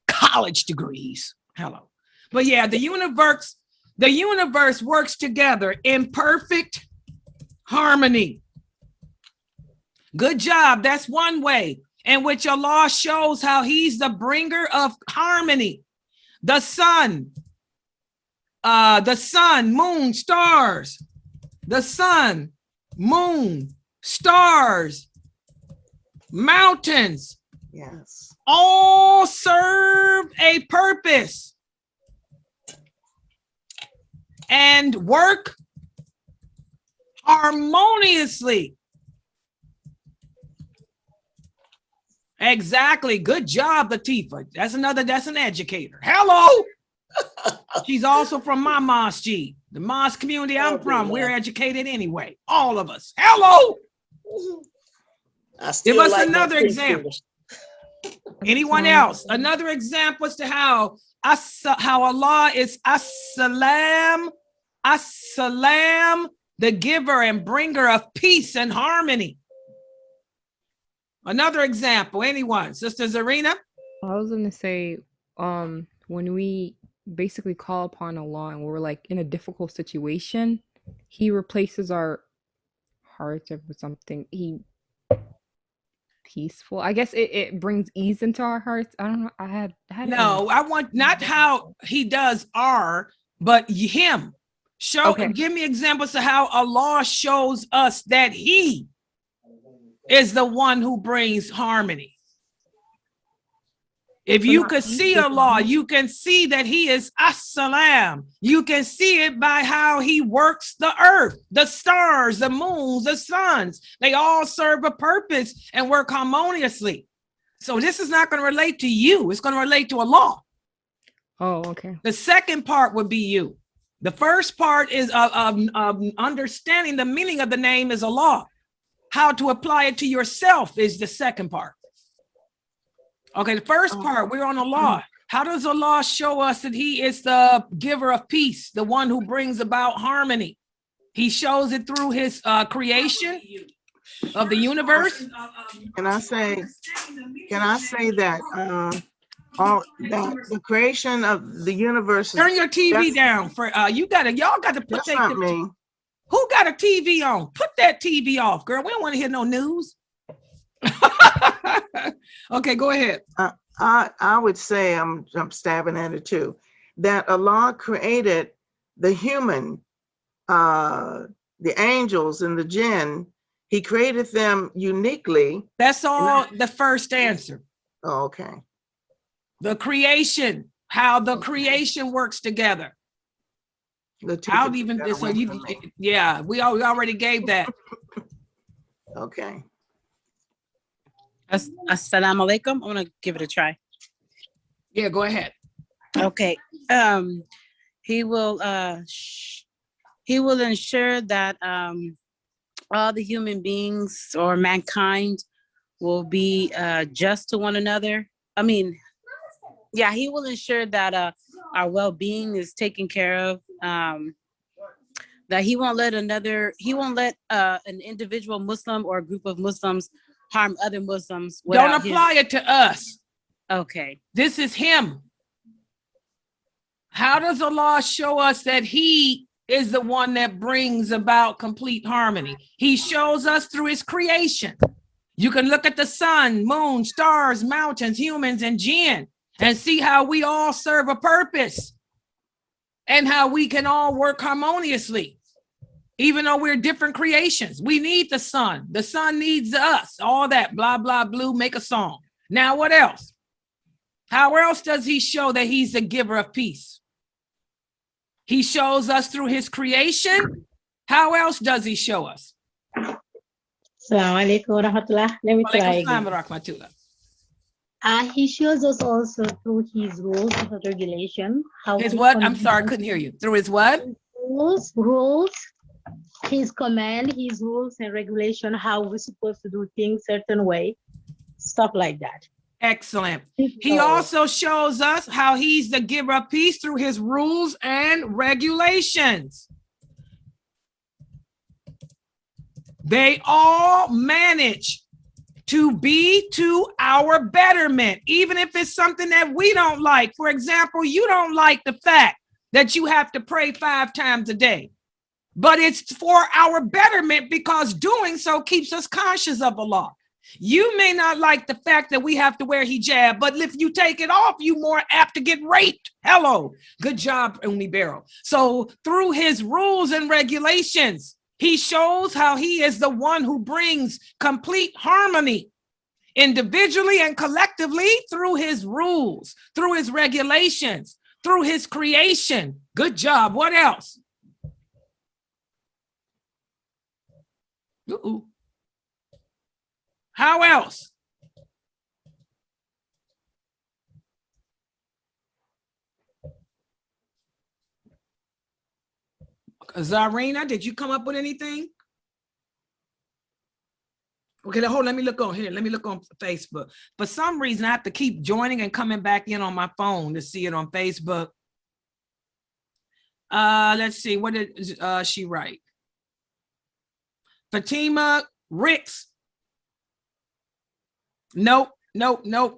college degrees. Hello. But yeah, the universe works together in perfect harmony. Good job. That's one way in which Allah shows how he's the bringer of harmony. The sun, moon, stars, the sun, moon, stars, mountains, yes, all serve a purpose and work harmoniously. Exactly. Good job, Latifa. That's an educator. Hello. She's also from my mosque, the mosque community I'm from. We're educated anyway. All of us. Hello. Give us another example. Anyone else? Another example as to how Allah is AsSalaam, the giver and bringer of peace and harmony. Another example, anyone? Sister Zarina? I was going to say, when we basically call upon Allah and we're like in a difficult situation, he replaces our hearts with something peaceful. I guess it brings ease into our hearts. I don't know. I want not how he does but him. Give me examples of how Allah shows us that he is the one who brings harmony. If you could see Allah, you can see that he is AsSalaam. You can see it by how he works the earth, the stars, the moons, the suns. They all serve a purpose and work harmoniously. So this is not going to relate to you. It's going to relate to Allah. Oh, okay. The second part would be you. The first part is of understanding the meaning of the name is Allah. How to apply it to yourself is the second part. Okay, the first part, we're on Allah. How does Allah show us that he is the giver of peace, the one who brings about harmony? He shows it through his creation of the universe. Can I say that the creation of the universe? Turn your TV down for y'all got to put that's not me. Who got a TV on? Put that TV off, girl. We don't want to hear no news. Okay, go ahead. I would say I'm stabbing at it too. That Allah created the human, the angels and the jinn. He created them uniquely. That's all the first answer. Oh, okay. The creation, how the creation works together. We already gave that. Okay. Assalamu alaikum. I'm gonna give it a try. Yeah, go ahead. Okay. He will ensure that all the human beings or mankind will be just to one another. I mean, yeah, he will ensure that our well-being is taken care of. That he won't let an individual Muslim or a group of Muslims harm other Muslims. Don't apply it to us. Okay. This is him. How does Allah show us that he is the one that brings about complete harmony? He shows us through his creation. You can look at the sun, moon, stars, mountains, humans, and jinn, and see how we all serve a purpose and how we can all work harmoniously. Even though we're different creations, we need the sun. The sun needs us. All that blah, blah, blue, make a song. Now, what else? How else does he show that he's the giver of peace? He shows us through his creation. How else does he show us? Assalamu alaikum wa rahmatullah. Let me try Walaikum salam again. wa rahmatullah. He shows us also through his rules and regulation. How His we what? I'm conduct sorry, I couldn't hear you. Through his what? rules, his command, his rules and regulation, how we're supposed to do things certain way, stuff like that. Excellent. He also shows us how he's the giver of peace through his rules and regulations. They all manage to be to our betterment, even if it's something that we don't like. For example, you don't like the fact that you have to pray 5 times a day, but it's for our betterment because doing so keeps us conscious of Allah. You may not like the fact that we have to wear hijab, but if you take it off, you're more apt to get raped. Hello. Good job, Umi Barrow. So through his rules and regulations, he shows how he is the one who brings complete harmony individually and collectively through his rules, through his regulations, through his creation. Good job. What else? Uh-oh. How else? Zarina, did you come up with anything? Okay, hold on, let me look on here. Let me look on Facebook. For some reason, I have to keep joining and coming back in on my phone to see it on Facebook. Let's see, what did she write? Fatima Ricks. Nope,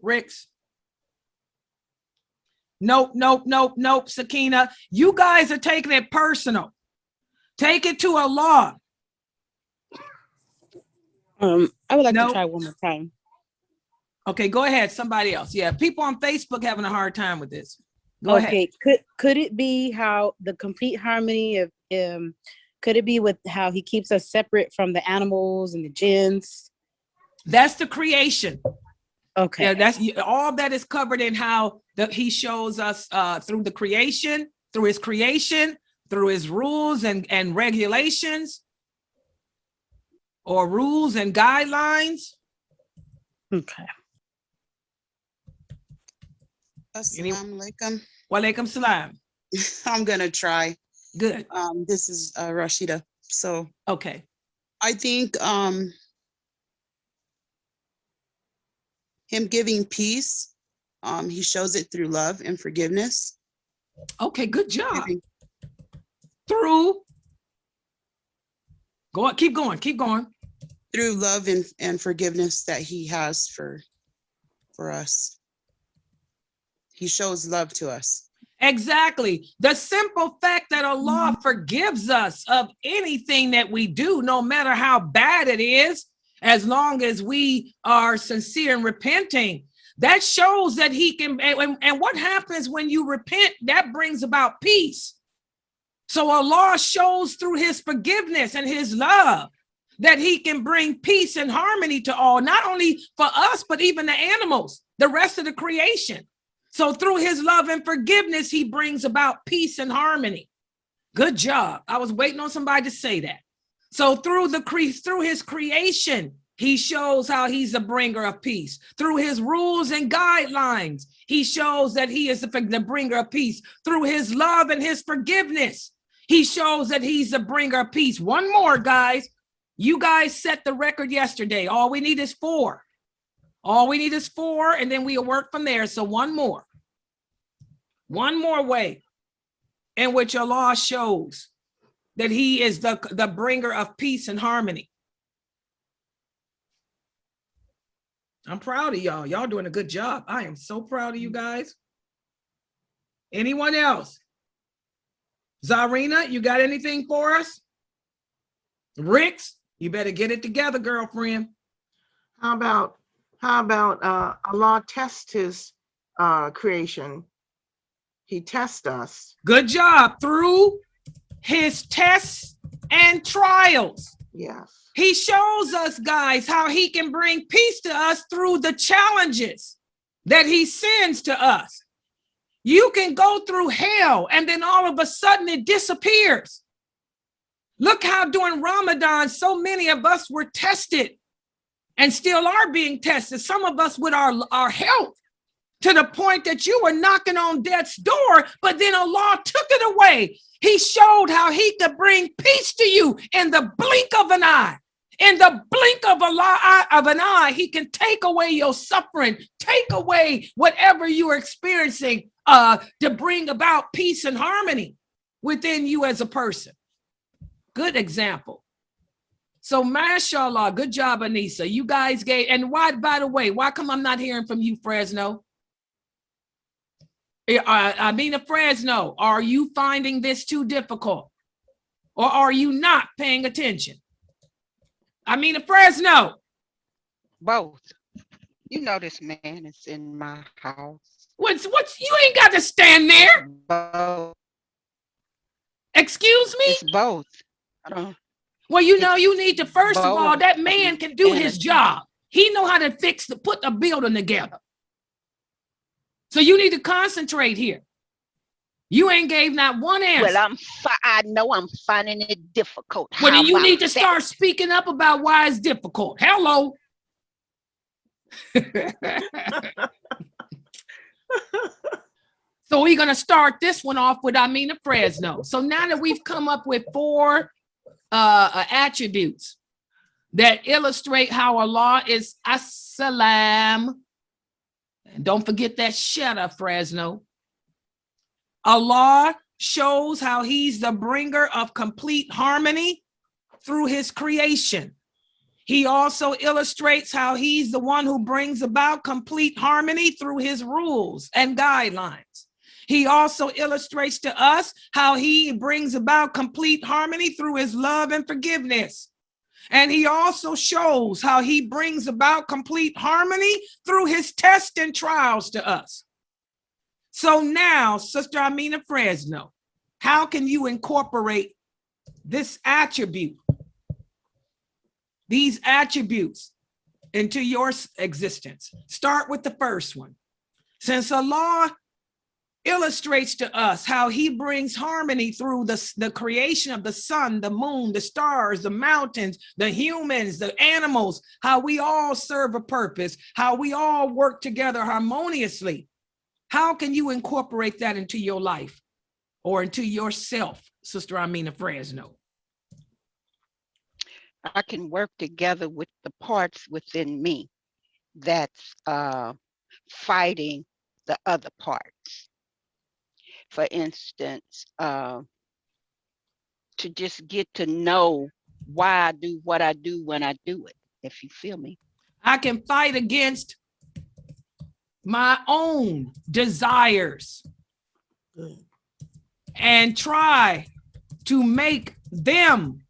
Ricks. Nope, Sakina. You guys are taking it personal. Take it to Allah. I would like to try one more time. Okay, go ahead. Somebody else. Yeah, people on Facebook having a hard time with this. Go ahead. Could it be how the complete harmony of could it be with how he keeps us separate from the animals and the jinns? That's the creation. Okay. Yeah, that's all that is covered in how he shows us through the creation, through his creation, through his rules and regulations, or rules and guidelines. Okay. As-salamu alaikum. Walaikum salam. I'm gonna try. Good. This is Rashida. So okay. I think him giving peace, he shows it through love and forgiveness. Okay, good job. Through go on, keep going. Through love and forgiveness that he has for us. He shows love to us. Exactly. The simple fact that Allah forgives us of anything that we do, no matter how bad it is, as long as we are sincere and repenting, that shows that he can. And what happens when you repent? That brings about peace. So Allah shows through his forgiveness and his love that he can bring peace and harmony to all, not only for us, but even the animals, the rest of the creation. So through his love and forgiveness, he brings about peace and harmony. Good job. I was waiting on somebody to say that. So through his creation, He shows how he's the bringer of peace. Through his rules and guidelines, he shows that he is the bringer of peace. Through his love and his forgiveness, he shows that he's the bringer of peace. One more, guys. You guys set the record yesterday. All we need is 4. All we need is 4, and then we'll work from there. So one more way in which Allah shows that he is the bringer of peace and harmony. I'm proud of y'all. Y'all doing a good job. I am so proud of you guys. Anyone else? Zarina, you got anything for us? Ricks, you better get it together, girlfriend. How about Allah tests his creation? He tests us. Good job. Through his tests and trials. Yes. He shows us, guys, how he can bring peace to us through the challenges that he sends to us. You can go through hell and then all of a sudden it disappears. Look how during Ramadan, so many of us were tested and still are being tested. Some of us with our health, to the point that you were knocking on death's door, but then Allah took it away. He showed how he could bring peace to you in the blink of an eye. In the blink of an eye, he can take away your suffering, take away whatever you are experiencing to bring about peace and harmony within you as a person. Good example. So, mashallah, good job, Anissa. You guys gave, and why, by the way, why come I'm not hearing from you, Fresno? Fresno, are you finding this too difficult? Or are you not paying attention? Fresno. Both. You know this man is in my house. What's you ain't got to stand there. Both. Excuse me? It's both. Well, you need to, first of all, that man can do his job. He know how to put a building together. So you need to concentrate here. You ain't gave not one answer. Well, I know I'm finding it difficult. Well, then you need to start speaking up about why it's difficult. Hello. So we're going to start this one off with Fresno. So now that we've come up with 4 attributes that illustrate how Allah is AsSalaam. And don't forget that shudder, Fresno. Allah shows how he's the bringer of complete harmony through his creation. He also illustrates how he's the one who brings about complete harmony through his rules and guidelines. He also illustrates to us how he brings about complete harmony through his love and forgiveness. And he also shows how he brings about complete harmony through his tests and trials to us. So now, Sister Amina Fresno, how can you incorporate this attribute, these attributes into your existence? Start with the first one. Since Allah illustrates to us how he brings harmony through the creation of the sun, the moon, the stars, the mountains, the humans, the animals, how we all serve a purpose, how we all work together harmoniously. How can you incorporate that into your life or into yourself, Sister Amina Fresno? I can work together with the parts within me that's fighting the other parts. For instance, to just get to know why I do what I do when I do it, if you feel me. I can fight against my own desires and try to make them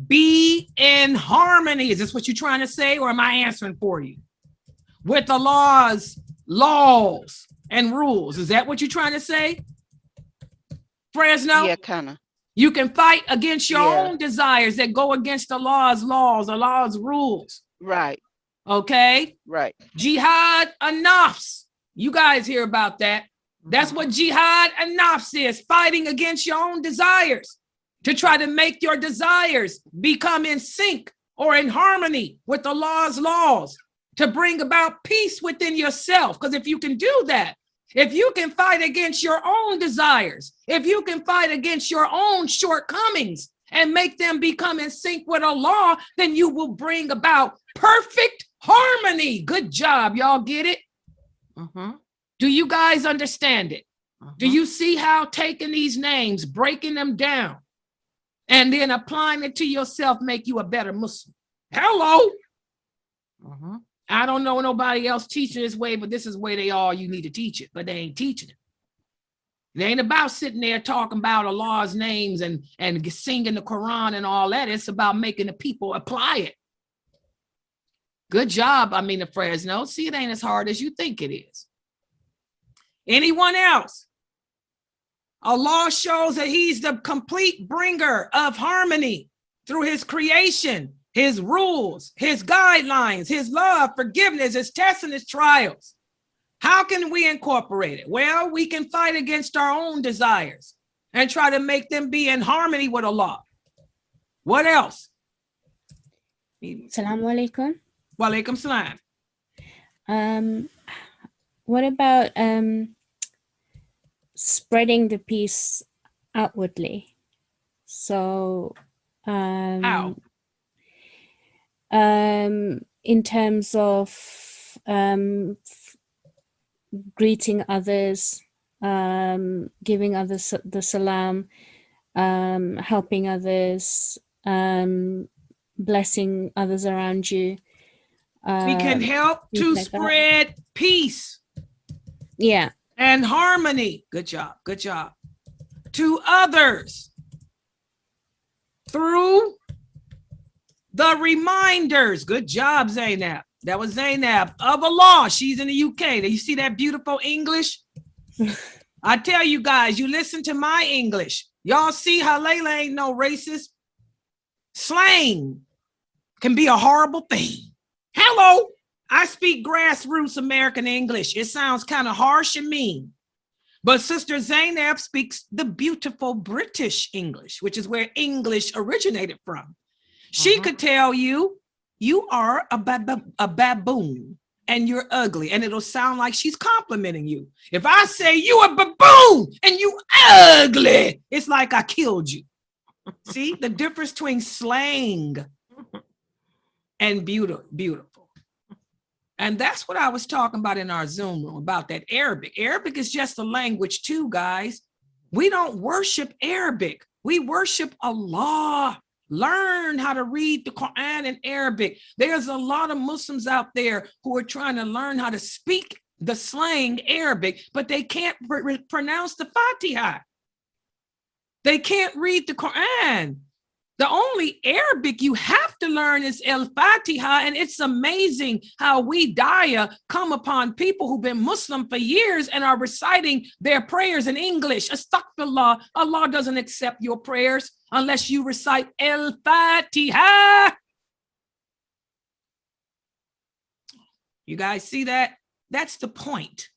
be in harmony. Is this what you're trying to say, or am I answering for you? With the laws and rules. Is that what you're trying to say, Fresno? Yeah, kind of. You can fight against your own desires that go against the laws, rules. Right. Okay? Right. Jihad an-nafs. You guys hear about that. That's what jihad an-nafs is, fighting against your own desires to try to make your desires become in sync or in harmony with Allah's laws to bring about peace within yourself. Because if you can do that, if you can fight against your own desires, if you can fight against your own shortcomings and make them become in sync with Allah, then you will bring about perfect harmony. Good job. Y'all get it? Do you guys understand it? Do you see how taking these names, breaking them down, and then applying it to yourself make you a better Muslim? Hello. I don't know nobody else teaching this way, but this is where you need to teach it, but they ain't teaching it. It ain't about sitting there talking about Allah's names and singing the Quran and all that. It's about making the people apply it. Good job, Amina Fresno. See, it ain't as hard as you think it is. Anyone else? Allah shows that he's the complete bringer of harmony through his creation, his rules, his guidelines, his love, forgiveness, his tests, and his trials. How can we incorporate it? Well, we can fight against our own desires and try to make them be in harmony with Allah. What else? Assalamu alaikum. Wa alaikum salam. What about spreading the peace outwardly? So how? In terms of greeting others, giving others the salam, helping others, blessing others around you. We can help to spread peace. Yeah. And harmony. Good job. Good job. To others through the reminders. Good job, Zainab. That was Zainab of Allah. She's in the UK. Do you see that beautiful English? I tell you guys, you listen to my English. Y'all see how Layla ain't no racist? Slang can be a horrible thing. Hello. I speak grassroots American English. It sounds kind of harsh and mean. But Sister Zainab speaks the beautiful British English, which is where English originated from. She could tell you, you are a baboon and you're ugly. And it'll sound like she's complimenting you. If I say you a baboon and you ugly, it's like I killed you. See the difference between slang and beautiful. And that's what I was talking about in our Zoom room about that Arabic. Arabic is just a language too, guys. We don't worship Arabic. We worship Allah. Learn how to read the Quran in Arabic. There's a lot of Muslims out there who are trying to learn how to speak the slang Arabic, but they can't pronounce the Fatiha. They can't read the Quran. The only Arabic you have to learn is Al-Fatiha, and it's amazing how we Daya come upon people who've been Muslim for years and are reciting their prayers in English. Astaghfirullah, Allah doesn't accept your prayers unless you recite Al-Fatiha. You guys see that? That's the point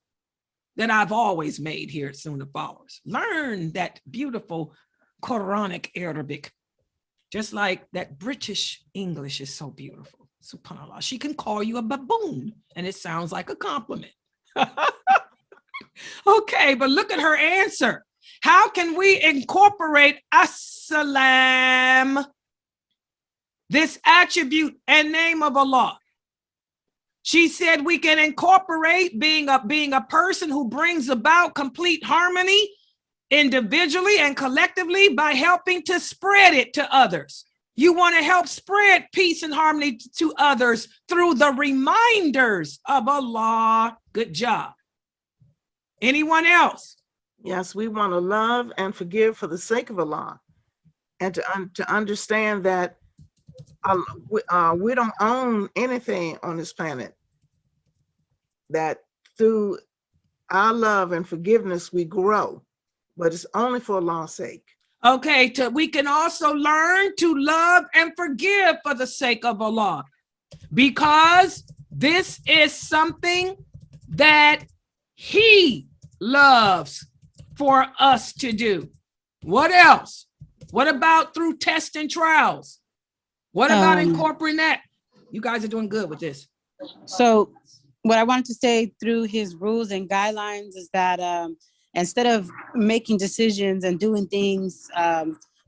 that I've always made here at Sunnahfollowers. Learn that beautiful Quranic Arabic. Just like that British English is so beautiful. SubhanAllah. She can call you a baboon and it sounds like a compliment. Okay, but look at her answer. How can we incorporate AsSalaam, this attribute and name of Allah? She said we can incorporate being a person who brings about complete harmony individually and collectively by helping to spread it to others. You want to help spread peace and harmony to others through the reminders of Allah. Good job. Anyone else? Yes, we want to love and forgive for the sake of Allah, and to understand that we don't own anything on this planet, that through our love and forgiveness we grow, but it's only for Allah's sake. Okay, we can also learn to love and forgive for the sake of Allah, because this is something that He loves for us to do. What else? What about through tests and trials? What about incorporating that? You guys are doing good with this. So what I wanted to say through his rules and guidelines is that instead of making decisions and doing things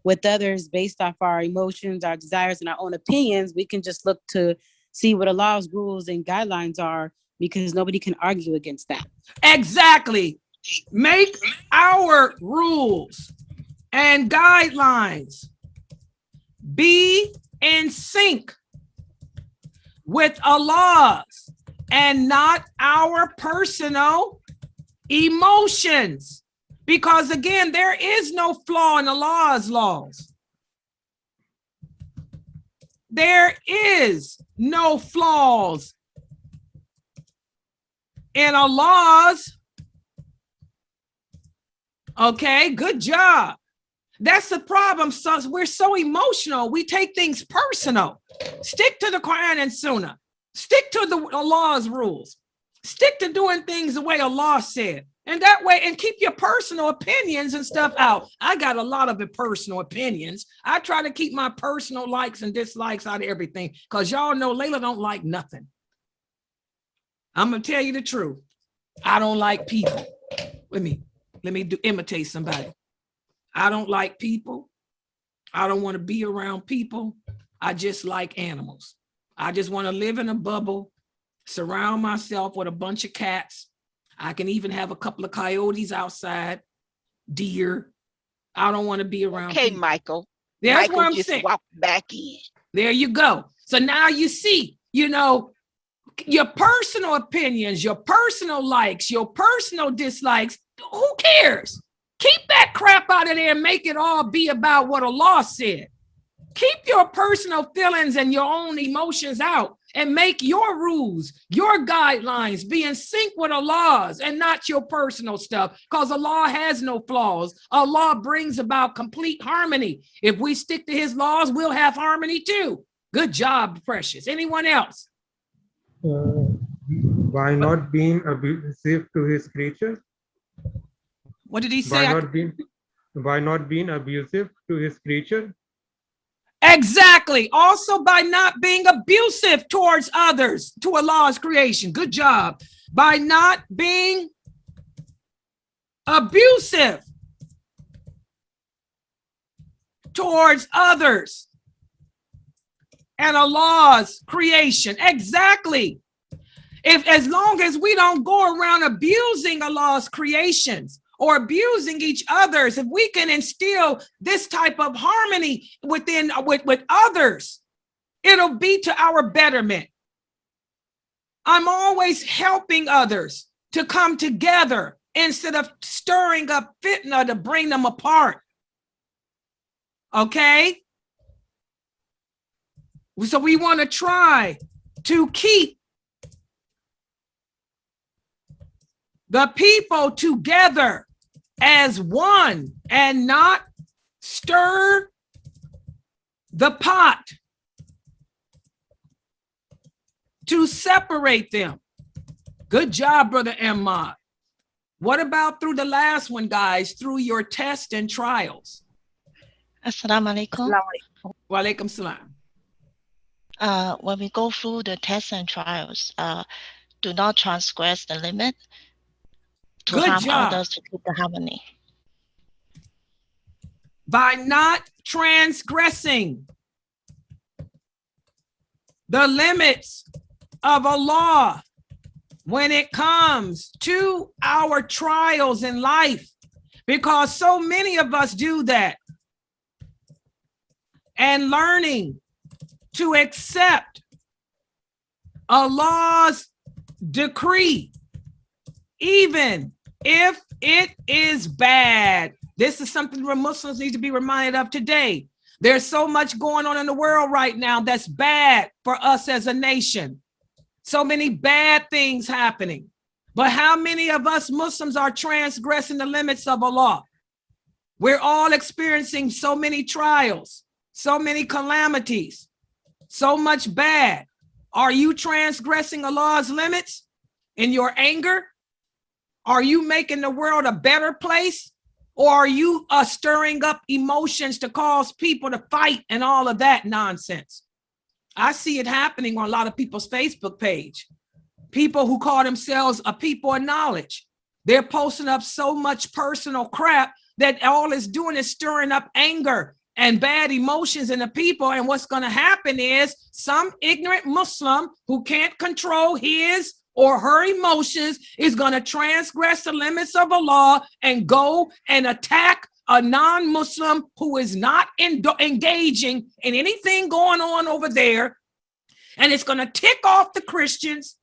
with others based off our emotions, our desires, and our own opinions, we can just look to see what Allah's rules and guidelines are, because nobody can argue against that. Exactly. Make our rules and guidelines be in sync with Allah's and not our personal emotions. Because again, there is no flaw in Allah's laws. There is no flaws in Allah's. Okay, good job. That's the problem. So we're so emotional. We take things personal. Stick to the Quran and Sunnah. Stick to the Allah's rules. Stick to doing things the way Allah said. And that way, and keep your personal opinions and stuff out. I got a lot of personal opinions. I try to keep my personal likes and dislikes out of everything, because y'all know Layla don't like nothing. I'm going to tell you the truth. I don't like people. Let me imitate somebody. I don't like people. I don't want to be around people. I just like animals. I just want to live in a bubble, surround myself with a bunch of cats. I can even have a couple of coyotes outside, deer. I don't want to be around people. Michael. That's Michael what I'm just saying. walked back in. There you go. So now you see, you know, your personal opinions, your personal likes, your personal dislikes. Who cares? Keep that crap out of there and make it all be about what Allah said. Keep your personal feelings and your own emotions out and make your rules, your guidelines be in sync with Allah's and not your personal stuff, because Allah has no flaws. Allah brings about complete harmony. If we stick to his laws, we'll have harmony too. Good job, Precious. Anyone else? By not being abusive to his creature. What did he say? By not being abusive to his creature. Exactly. Also by not being abusive towards others, to Allah's creation. Good job. By not being abusive towards others and Allah's creation. Exactly. As long as we don't go around abusing Allah's creations or abusing each other's, if we can instill this type of harmony with others, it'll be to our betterment. I'm always helping others to come together instead of stirring up fitna to bring them apart. Okay? So we want to try to keep the people together as one and not stir the pot to separate them. Good job, Brother Ahmad. What about through the last one, guys, through your tests and trials? As-salamu alaikum. Wa alaikum salam. When we go through the tests and trials, do not transgress the limit to harm others, to keep the harmony. By not transgressing the limits of Allah when it comes to our trials in life, because so many of us do that, and learning to accept Allah's decree, even if it is bad. This is something where Muslims need to be reminded of today. There's so much going on in the world right now that's bad for us as a nation. So many bad things happening. But how many of us Muslims are transgressing the limits of Allah? We're all experiencing so many trials, so many calamities, so much bad. Are you transgressing Allah's limits in your anger? Are you making the world a better place? Or are you stirring up emotions to cause people to fight and all of that nonsense? I see it happening on a lot of people's Facebook page. People who call themselves a people of knowledge. They're posting up so much personal crap that all it's doing is stirring up anger and bad emotions in the people. And what's going to happen is some ignorant Muslim who can't control his or her emotions is going to transgress the limits of Allah and go and attack a non-Muslim who is not engaging in anything going on over there. And it's going to tick off the Christians,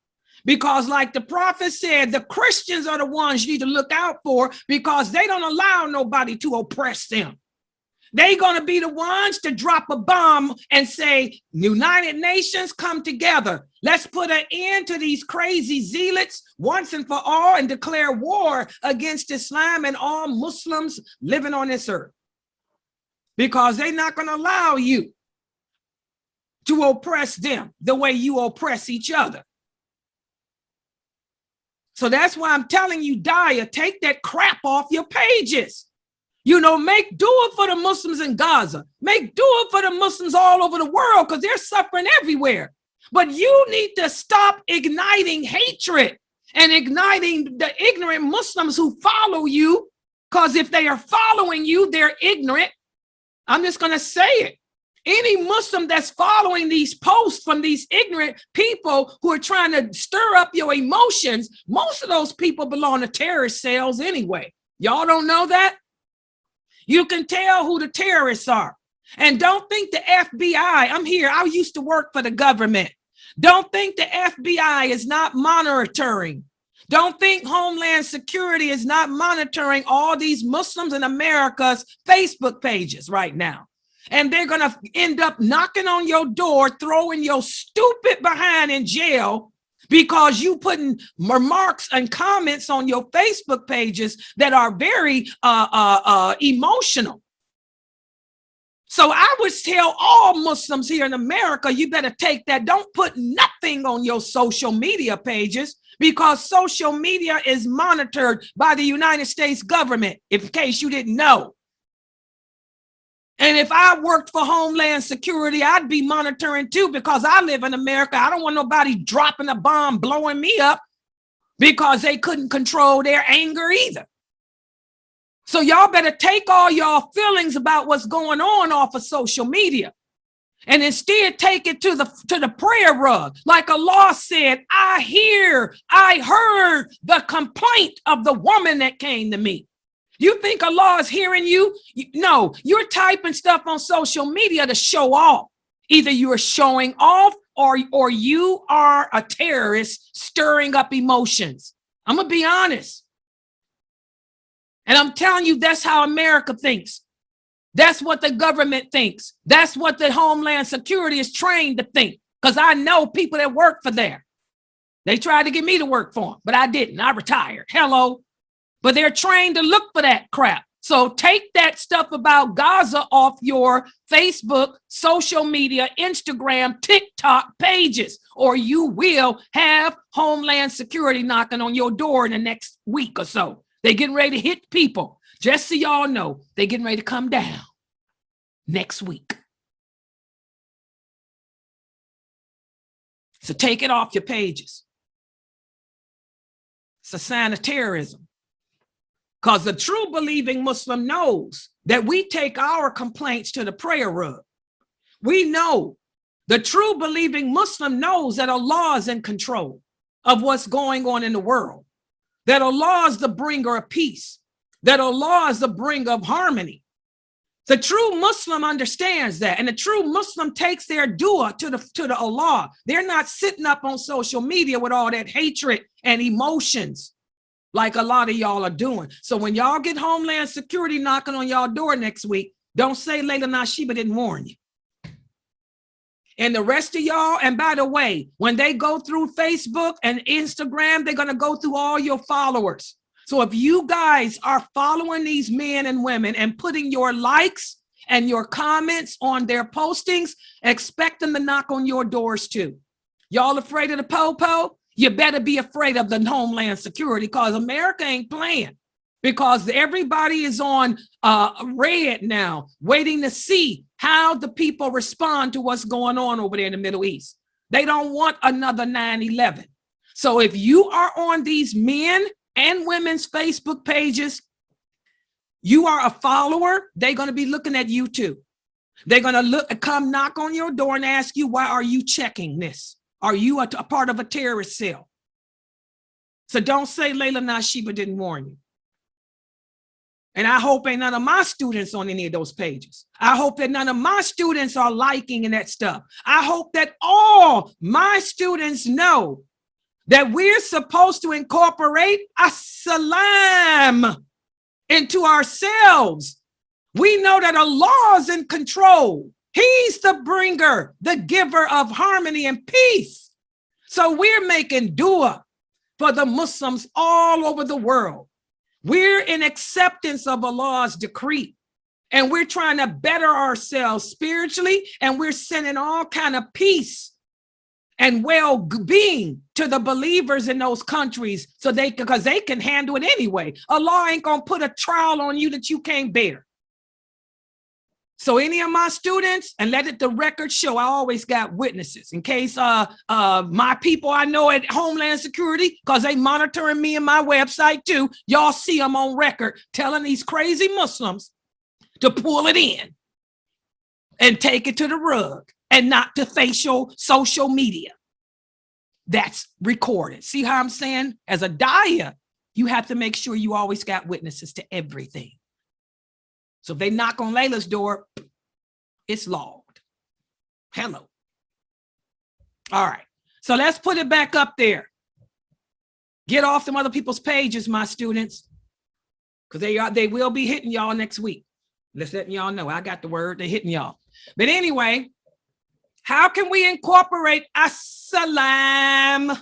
because like the prophet said, the Christians are the ones you need to look out for, because they don't allow nobody to oppress them. They're going to be the ones to drop a bomb and say, United Nations, come together. Let's put an end to these crazy zealots once and for all and declare war against Islam and all Muslims living on this earth. Because they're not going to allow you to oppress them the way you oppress each other. So that's why I'm telling you, Daya, take that crap off your pages. You know, make do it for the Muslims in Gaza. Make do it for the Muslims all over the world, because they're suffering everywhere. But you need to stop igniting hatred and igniting the ignorant Muslims who follow you, because if they are following you, they're ignorant. I'm just going to say it. Any Muslim that's following these posts from these ignorant people who are trying to stir up your emotions, most of those people belong to terrorist cells anyway. Y'all don't know that? You can tell who the terrorists are. And don't think the FBI, I'm here, I used to work for the government. Don't think the FBI is not monitoring. Don't think Homeland Security is not monitoring all these Muslims in America's Facebook pages right now. And they're going to end up knocking on your door, throwing your stupid behind in jail, because you putting remarks and comments on your Facebook pages that are very emotional. So I would tell all Muslims here in America, you better take that. Don't put nothing on your social media pages, because social media is monitored by the United States government, in case you didn't know. And if I worked for Homeland Security, I'd be monitoring too, because I live in America. I don't want nobody dropping a bomb, blowing me up, because they couldn't control their anger either. So y'all better take all y'all feelings about what's going on off of social media, and instead take it to the prayer rug. Like Allah said, I heard the complaint of the woman that came to me. You think Allah is hearing you? No, you're typing stuff on social media to show off. Either you're showing off or you are a terrorist stirring up emotions. I'm going to be honest. And I'm telling you, that's how America thinks. That's what the government thinks. That's what the Homeland Security is trained to think. Because I know people that work for there. They tried to get me to work for them, but I didn't. I retired. Hello. But they're trained to look for that crap. So take that stuff about Gaza off your Facebook, social media, Instagram, TikTok pages, or you will have Homeland Security knocking on your door in the next week or so. They're getting ready to hit people. Just so y'all know, they're getting ready to come down next week. So take it off your pages. It's a sign of terrorism. Because the true believing Muslim knows that we take our complaints to the prayer rug. We know the true believing Muslim knows that Allah is in control of what's going on in the world, that Allah is the bringer of peace, that Allah is the bringer of harmony. The true Muslim understands that, and the true Muslim takes their dua to the Allah. They're not sitting up on social media with all that hatred and emotions like a lot of y'all are doing. So when y'all get Homeland Security knocking on y'all door next week, don't say Layla Nashiba didn't warn you. And the rest of y'all, and by the way, when they go through Facebook and Instagram, they're going to go through all your followers. So if you guys are following these men and women and putting your likes and your comments on their postings, expect them to knock on your doors too. Y'all afraid of the po-po? You better be afraid of the Homeland Security, because America ain't playing, because everybody is on red now, waiting to see how the people respond to what's going on over there in the Middle East. They don't want another 9/11. So if you are on these men and women's Facebook pages, you are a follower, they're going to be looking at you too. They're going to come knock on your door and ask you, why are you checking this? Are you a part of a terrorist cell? So don't say Layla Nashiba didn't warn you. And I hope ain't none of my students on any of those pages. I hope that none of my students are liking and that stuff. I hope that all my students know that we're supposed to incorporate AsSalaam into ourselves. We know that Allah is in control. He's the bringer, the giver of harmony and peace. So we're making dua for the Muslims all over the world. We're in acceptance of Allah's decree, and we're trying to better ourselves spiritually, and we're sending all kind of peace and well-being to the believers in those countries, so because they can handle it anyway. Allah ain't gonna put a trial on you that you can't bear. So any of my students, and let the record show, I always got witnesses in case my people I know at Homeland Security, because they monitoring me and my website too, y'all see them on record telling these crazy Muslims to pull it in and take it to the rug and not to social media. That's recorded. See how I'm saying? As a daya, you have to make sure you always got witnesses to everything. So if they knock on Layla's door, it's logged. Hello. All right. So let's put it back up there. Get off them other people's pages, my students, because they will be hitting y'all next week. Let's let y'all know. I got the word. They're hitting y'all. But anyway, how can we incorporate AsSalaam?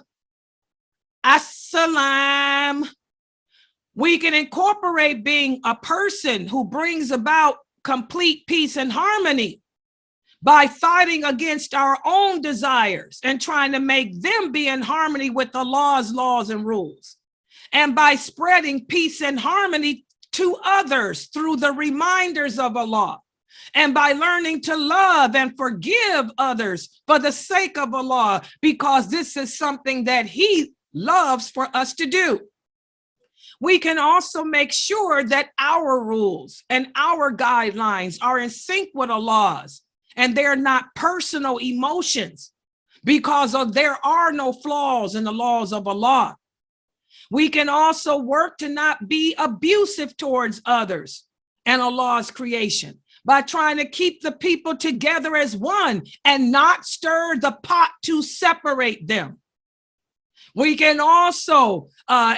AsSalaam. We can incorporate being a person who brings about complete peace and harmony by fighting against our own desires and trying to make them be in harmony with Allah's laws and rules, and by spreading peace and harmony to others through the reminders of Allah, and by learning to love and forgive others for the sake of Allah, because this is something that He loves for us to do. We can also make sure that our rules and our guidelines are in sync with Allah's, and they're not personal emotions, because there are no flaws in the laws of Allah. We can also work to not be abusive towards others and Allah's creation by trying to keep the people together as one and not stir the pot to separate them. We can also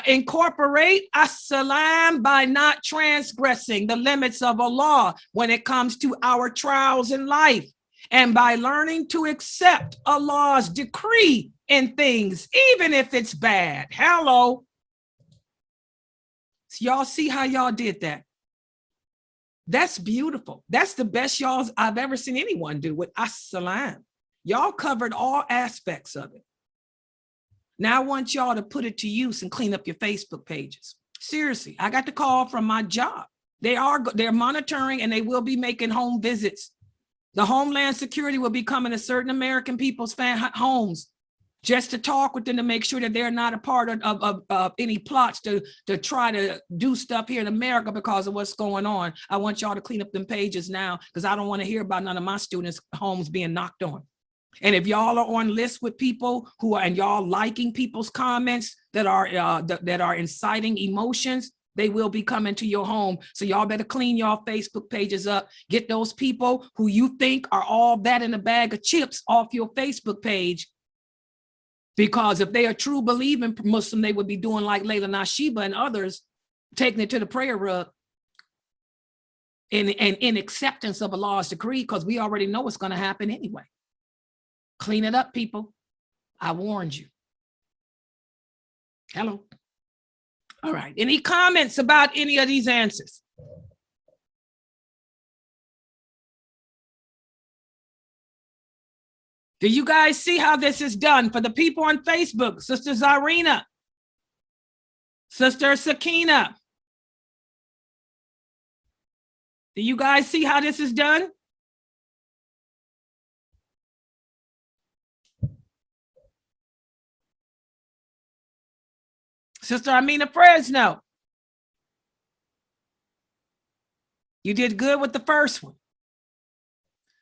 incorporate AsSalaam by not transgressing the limits of Allah when it comes to our trials in life, and by learning to accept Allah's decree in things, even if it's bad. Hello. So y'all see how y'all did that? That's beautiful. That's the best I've ever seen anyone do with AsSalaam. Y'all covered all aspects of it. Now I want y'all to put it to use and clean up your Facebook pages. Seriously, I got the call from my job. They're monitoring, and they will be making home visits. The Homeland Security will be coming to certain American people's homes just to talk with them to make sure that they're not a part of any plots to try to do stuff here in America because of what's going on. I want y'all to clean up them pages now, because I don't want to hear about none of my students' homes being knocked on. And if y'all are on lists with people who are, and y'all liking people's comments that are inciting emotions, they will be coming to your home. So y'all better clean y'all Facebook pages up. Get those people who you think are all that in a bag of chips off your Facebook page. Because if they are true believing Muslim, they would be doing like Layla Nashiba and others, taking it to the prayer rug and in acceptance of Allah's decree, because we already know what's going to happen anyway. Clean it up, people. I warned you. Hello. All right. Any comments about any of these answers? Do you guys see how this is done? For the people on Facebook, Sister Zarina, Sister Sakina. Do you guys see how this is done? Sister Amina Fresno. You did good with the first one.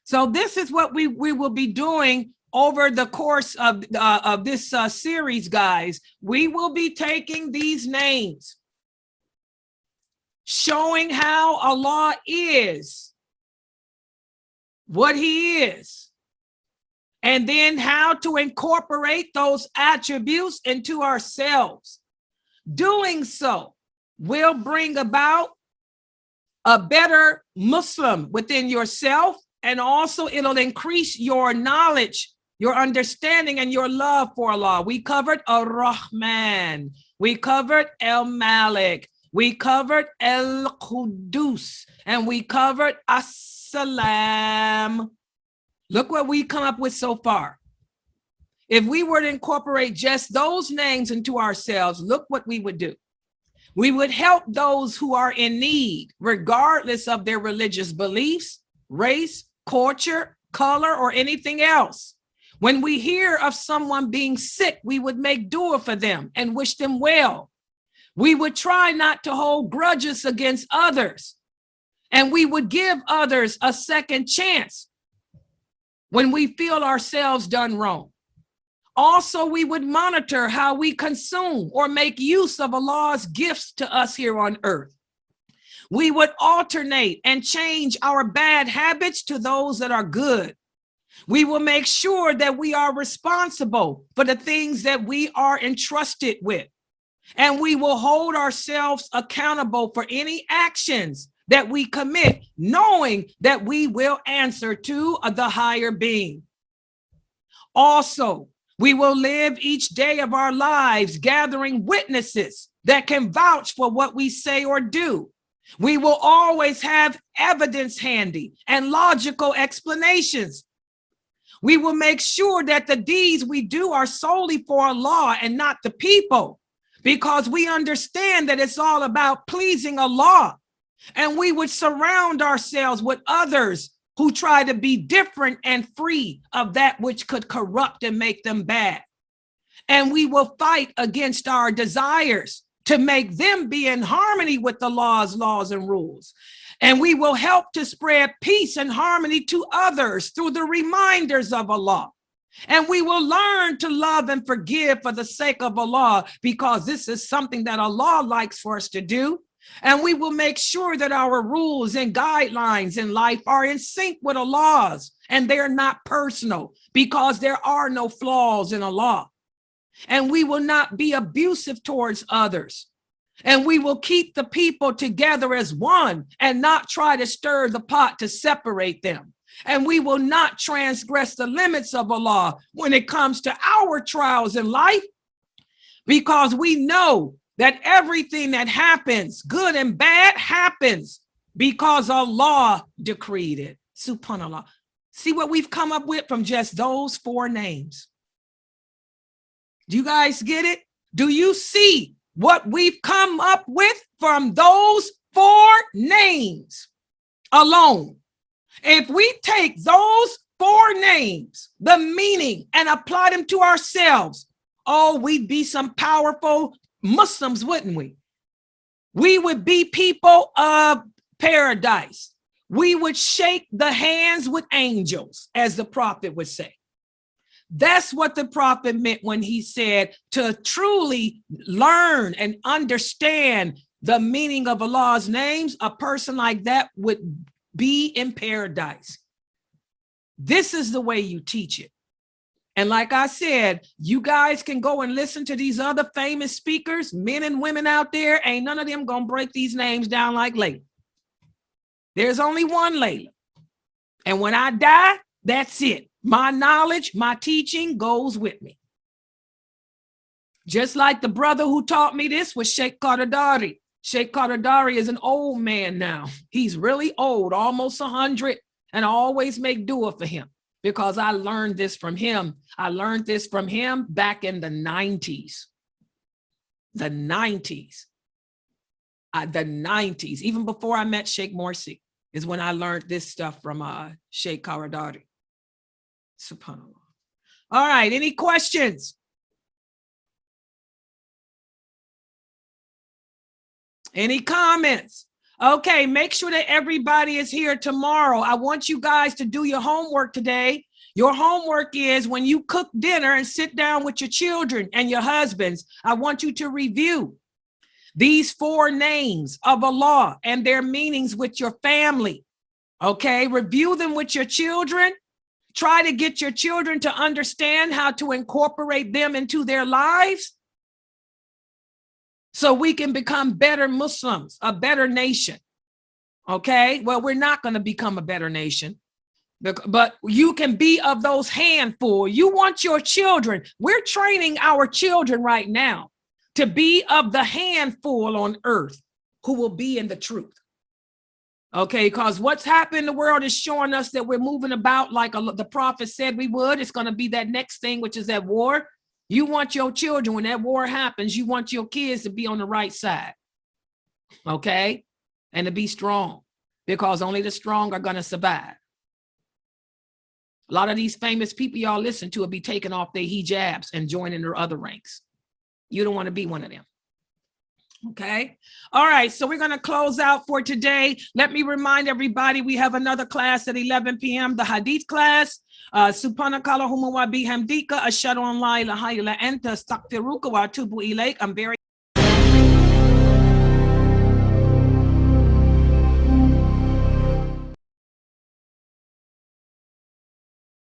So this is what we will be doing over the course of this series, guys. We will be taking these names, showing how Allah is, what he is, and then how to incorporate those attributes into ourselves. Doing so will bring about a better Muslim within yourself, and also it'll increase your knowledge, your understanding, and your love for Allah. We covered Ar-Rahman, we covered El-Malik, we covered AlQuddus, and we covered AsSalaam. Look what we come up with so far. If we were to incorporate just those names into ourselves, look what we would do. We would help those who are in need, regardless of their religious beliefs, race, culture, color, or anything else. When we hear of someone being sick, we would make dua for them and wish them well. We would try not to hold grudges against others, and we would give others a second chance when we feel ourselves done wrong. Also, we would monitor how we consume or make use of Allah's gifts to us here on earth. We would alternate and change our bad habits to those that are good. We will make sure that we are responsible for the things that we are entrusted with. And we will hold ourselves accountable for any actions that we commit, knowing that we will answer to the higher being. Also, we will live each day of our lives gathering witnesses that can vouch for what we say or do. We will always have evidence handy and logical explanations. We will make sure that the deeds we do are solely for Allah and not the people, because we understand that it's all about pleasing Allah. And we would surround ourselves with others who try to be different and free of that which could corrupt and make them bad. And we will fight against our desires to make them be in harmony with the laws, and rules. And we will help to spread peace and harmony to others through the reminders of Allah. And we will learn to love and forgive for the sake of Allah, because this is something that Allah likes for us to do. And we will make sure that our rules and guidelines in life are in sync with Allah's, and they're not personal, because there are no flaws in Allah. And we will not be abusive towards others. And we will keep the people together as one and not try to stir the pot to separate them. And we will not transgress the limits of Allah when it comes to our trials in life, because we know that everything that happens, good and bad, happens because Allah decreed it. Subhanallah. See what we've come up with from just those 4 names. Do you guys get it? Do you see what we've come up with from those 4 names alone? If we take those 4 names, the meaning, and apply them to ourselves, oh, we'd be some powerful Muslims, wouldn't we? We would be people of paradise. We would shake the hands with angels, as the prophet would say. That's what the prophet meant when he said to truly learn and understand the meaning of Allah's names. A person like that would be in paradise. This is the way you teach it. And like I said, you guys can go and listen to these other famous speakers, men and women out there. Ain't none of them gonna break these names down like Layla. There's only one Layla. And when I die, that's it. My knowledge, my teaching goes with me. Just like the brother who taught me this was Sheikh Qardari. Sheikh Qardari is an old man now. He's really old, almost 100, and I always make dua for him, because I learned this from him. I learned this from him back in the 90s. The 90s. The 90s, even before I met Sheikh Morsi, is when I learned this stuff from Sheikh Qardari. SubhanAllah. All right, any questions? Any comments? Okay, make sure that everybody is here tomorrow. I want you guys to do your homework today. Your homework is when you cook dinner and sit down with your children and your husbands, I want you to review these 4 names of Allah and their meanings with your family. Okay, review them with your children. Try to get your children to understand how to incorporate them into their lives so we can become better Muslims, a better nation. Okay, well, we're not going to become a better nation, but you can be of those handful. You want your children. We're training our children right now to be of the handful on earth who will be in the truth. Okay, because what's happened in the world is showing us that we're moving about like the prophet said we would. It's going to be that next thing, which is that war. You want your children, when that war happens, you want your kids to be on the right side. Okay, and to be strong, because only the strong are going to survive. A lot of these famous people y'all listen to will be taking off their hijabs and joining their other ranks. You don't want to be one of them. Okay. All right. So we're going to close out for today. Let me remind everybody we have another class at 11 p.m., the Hadith class. Subhanakallahumma wa bihamdika ashhadu an la ilaha illa anta astaghfiruka wa atubu ilaik. I'm very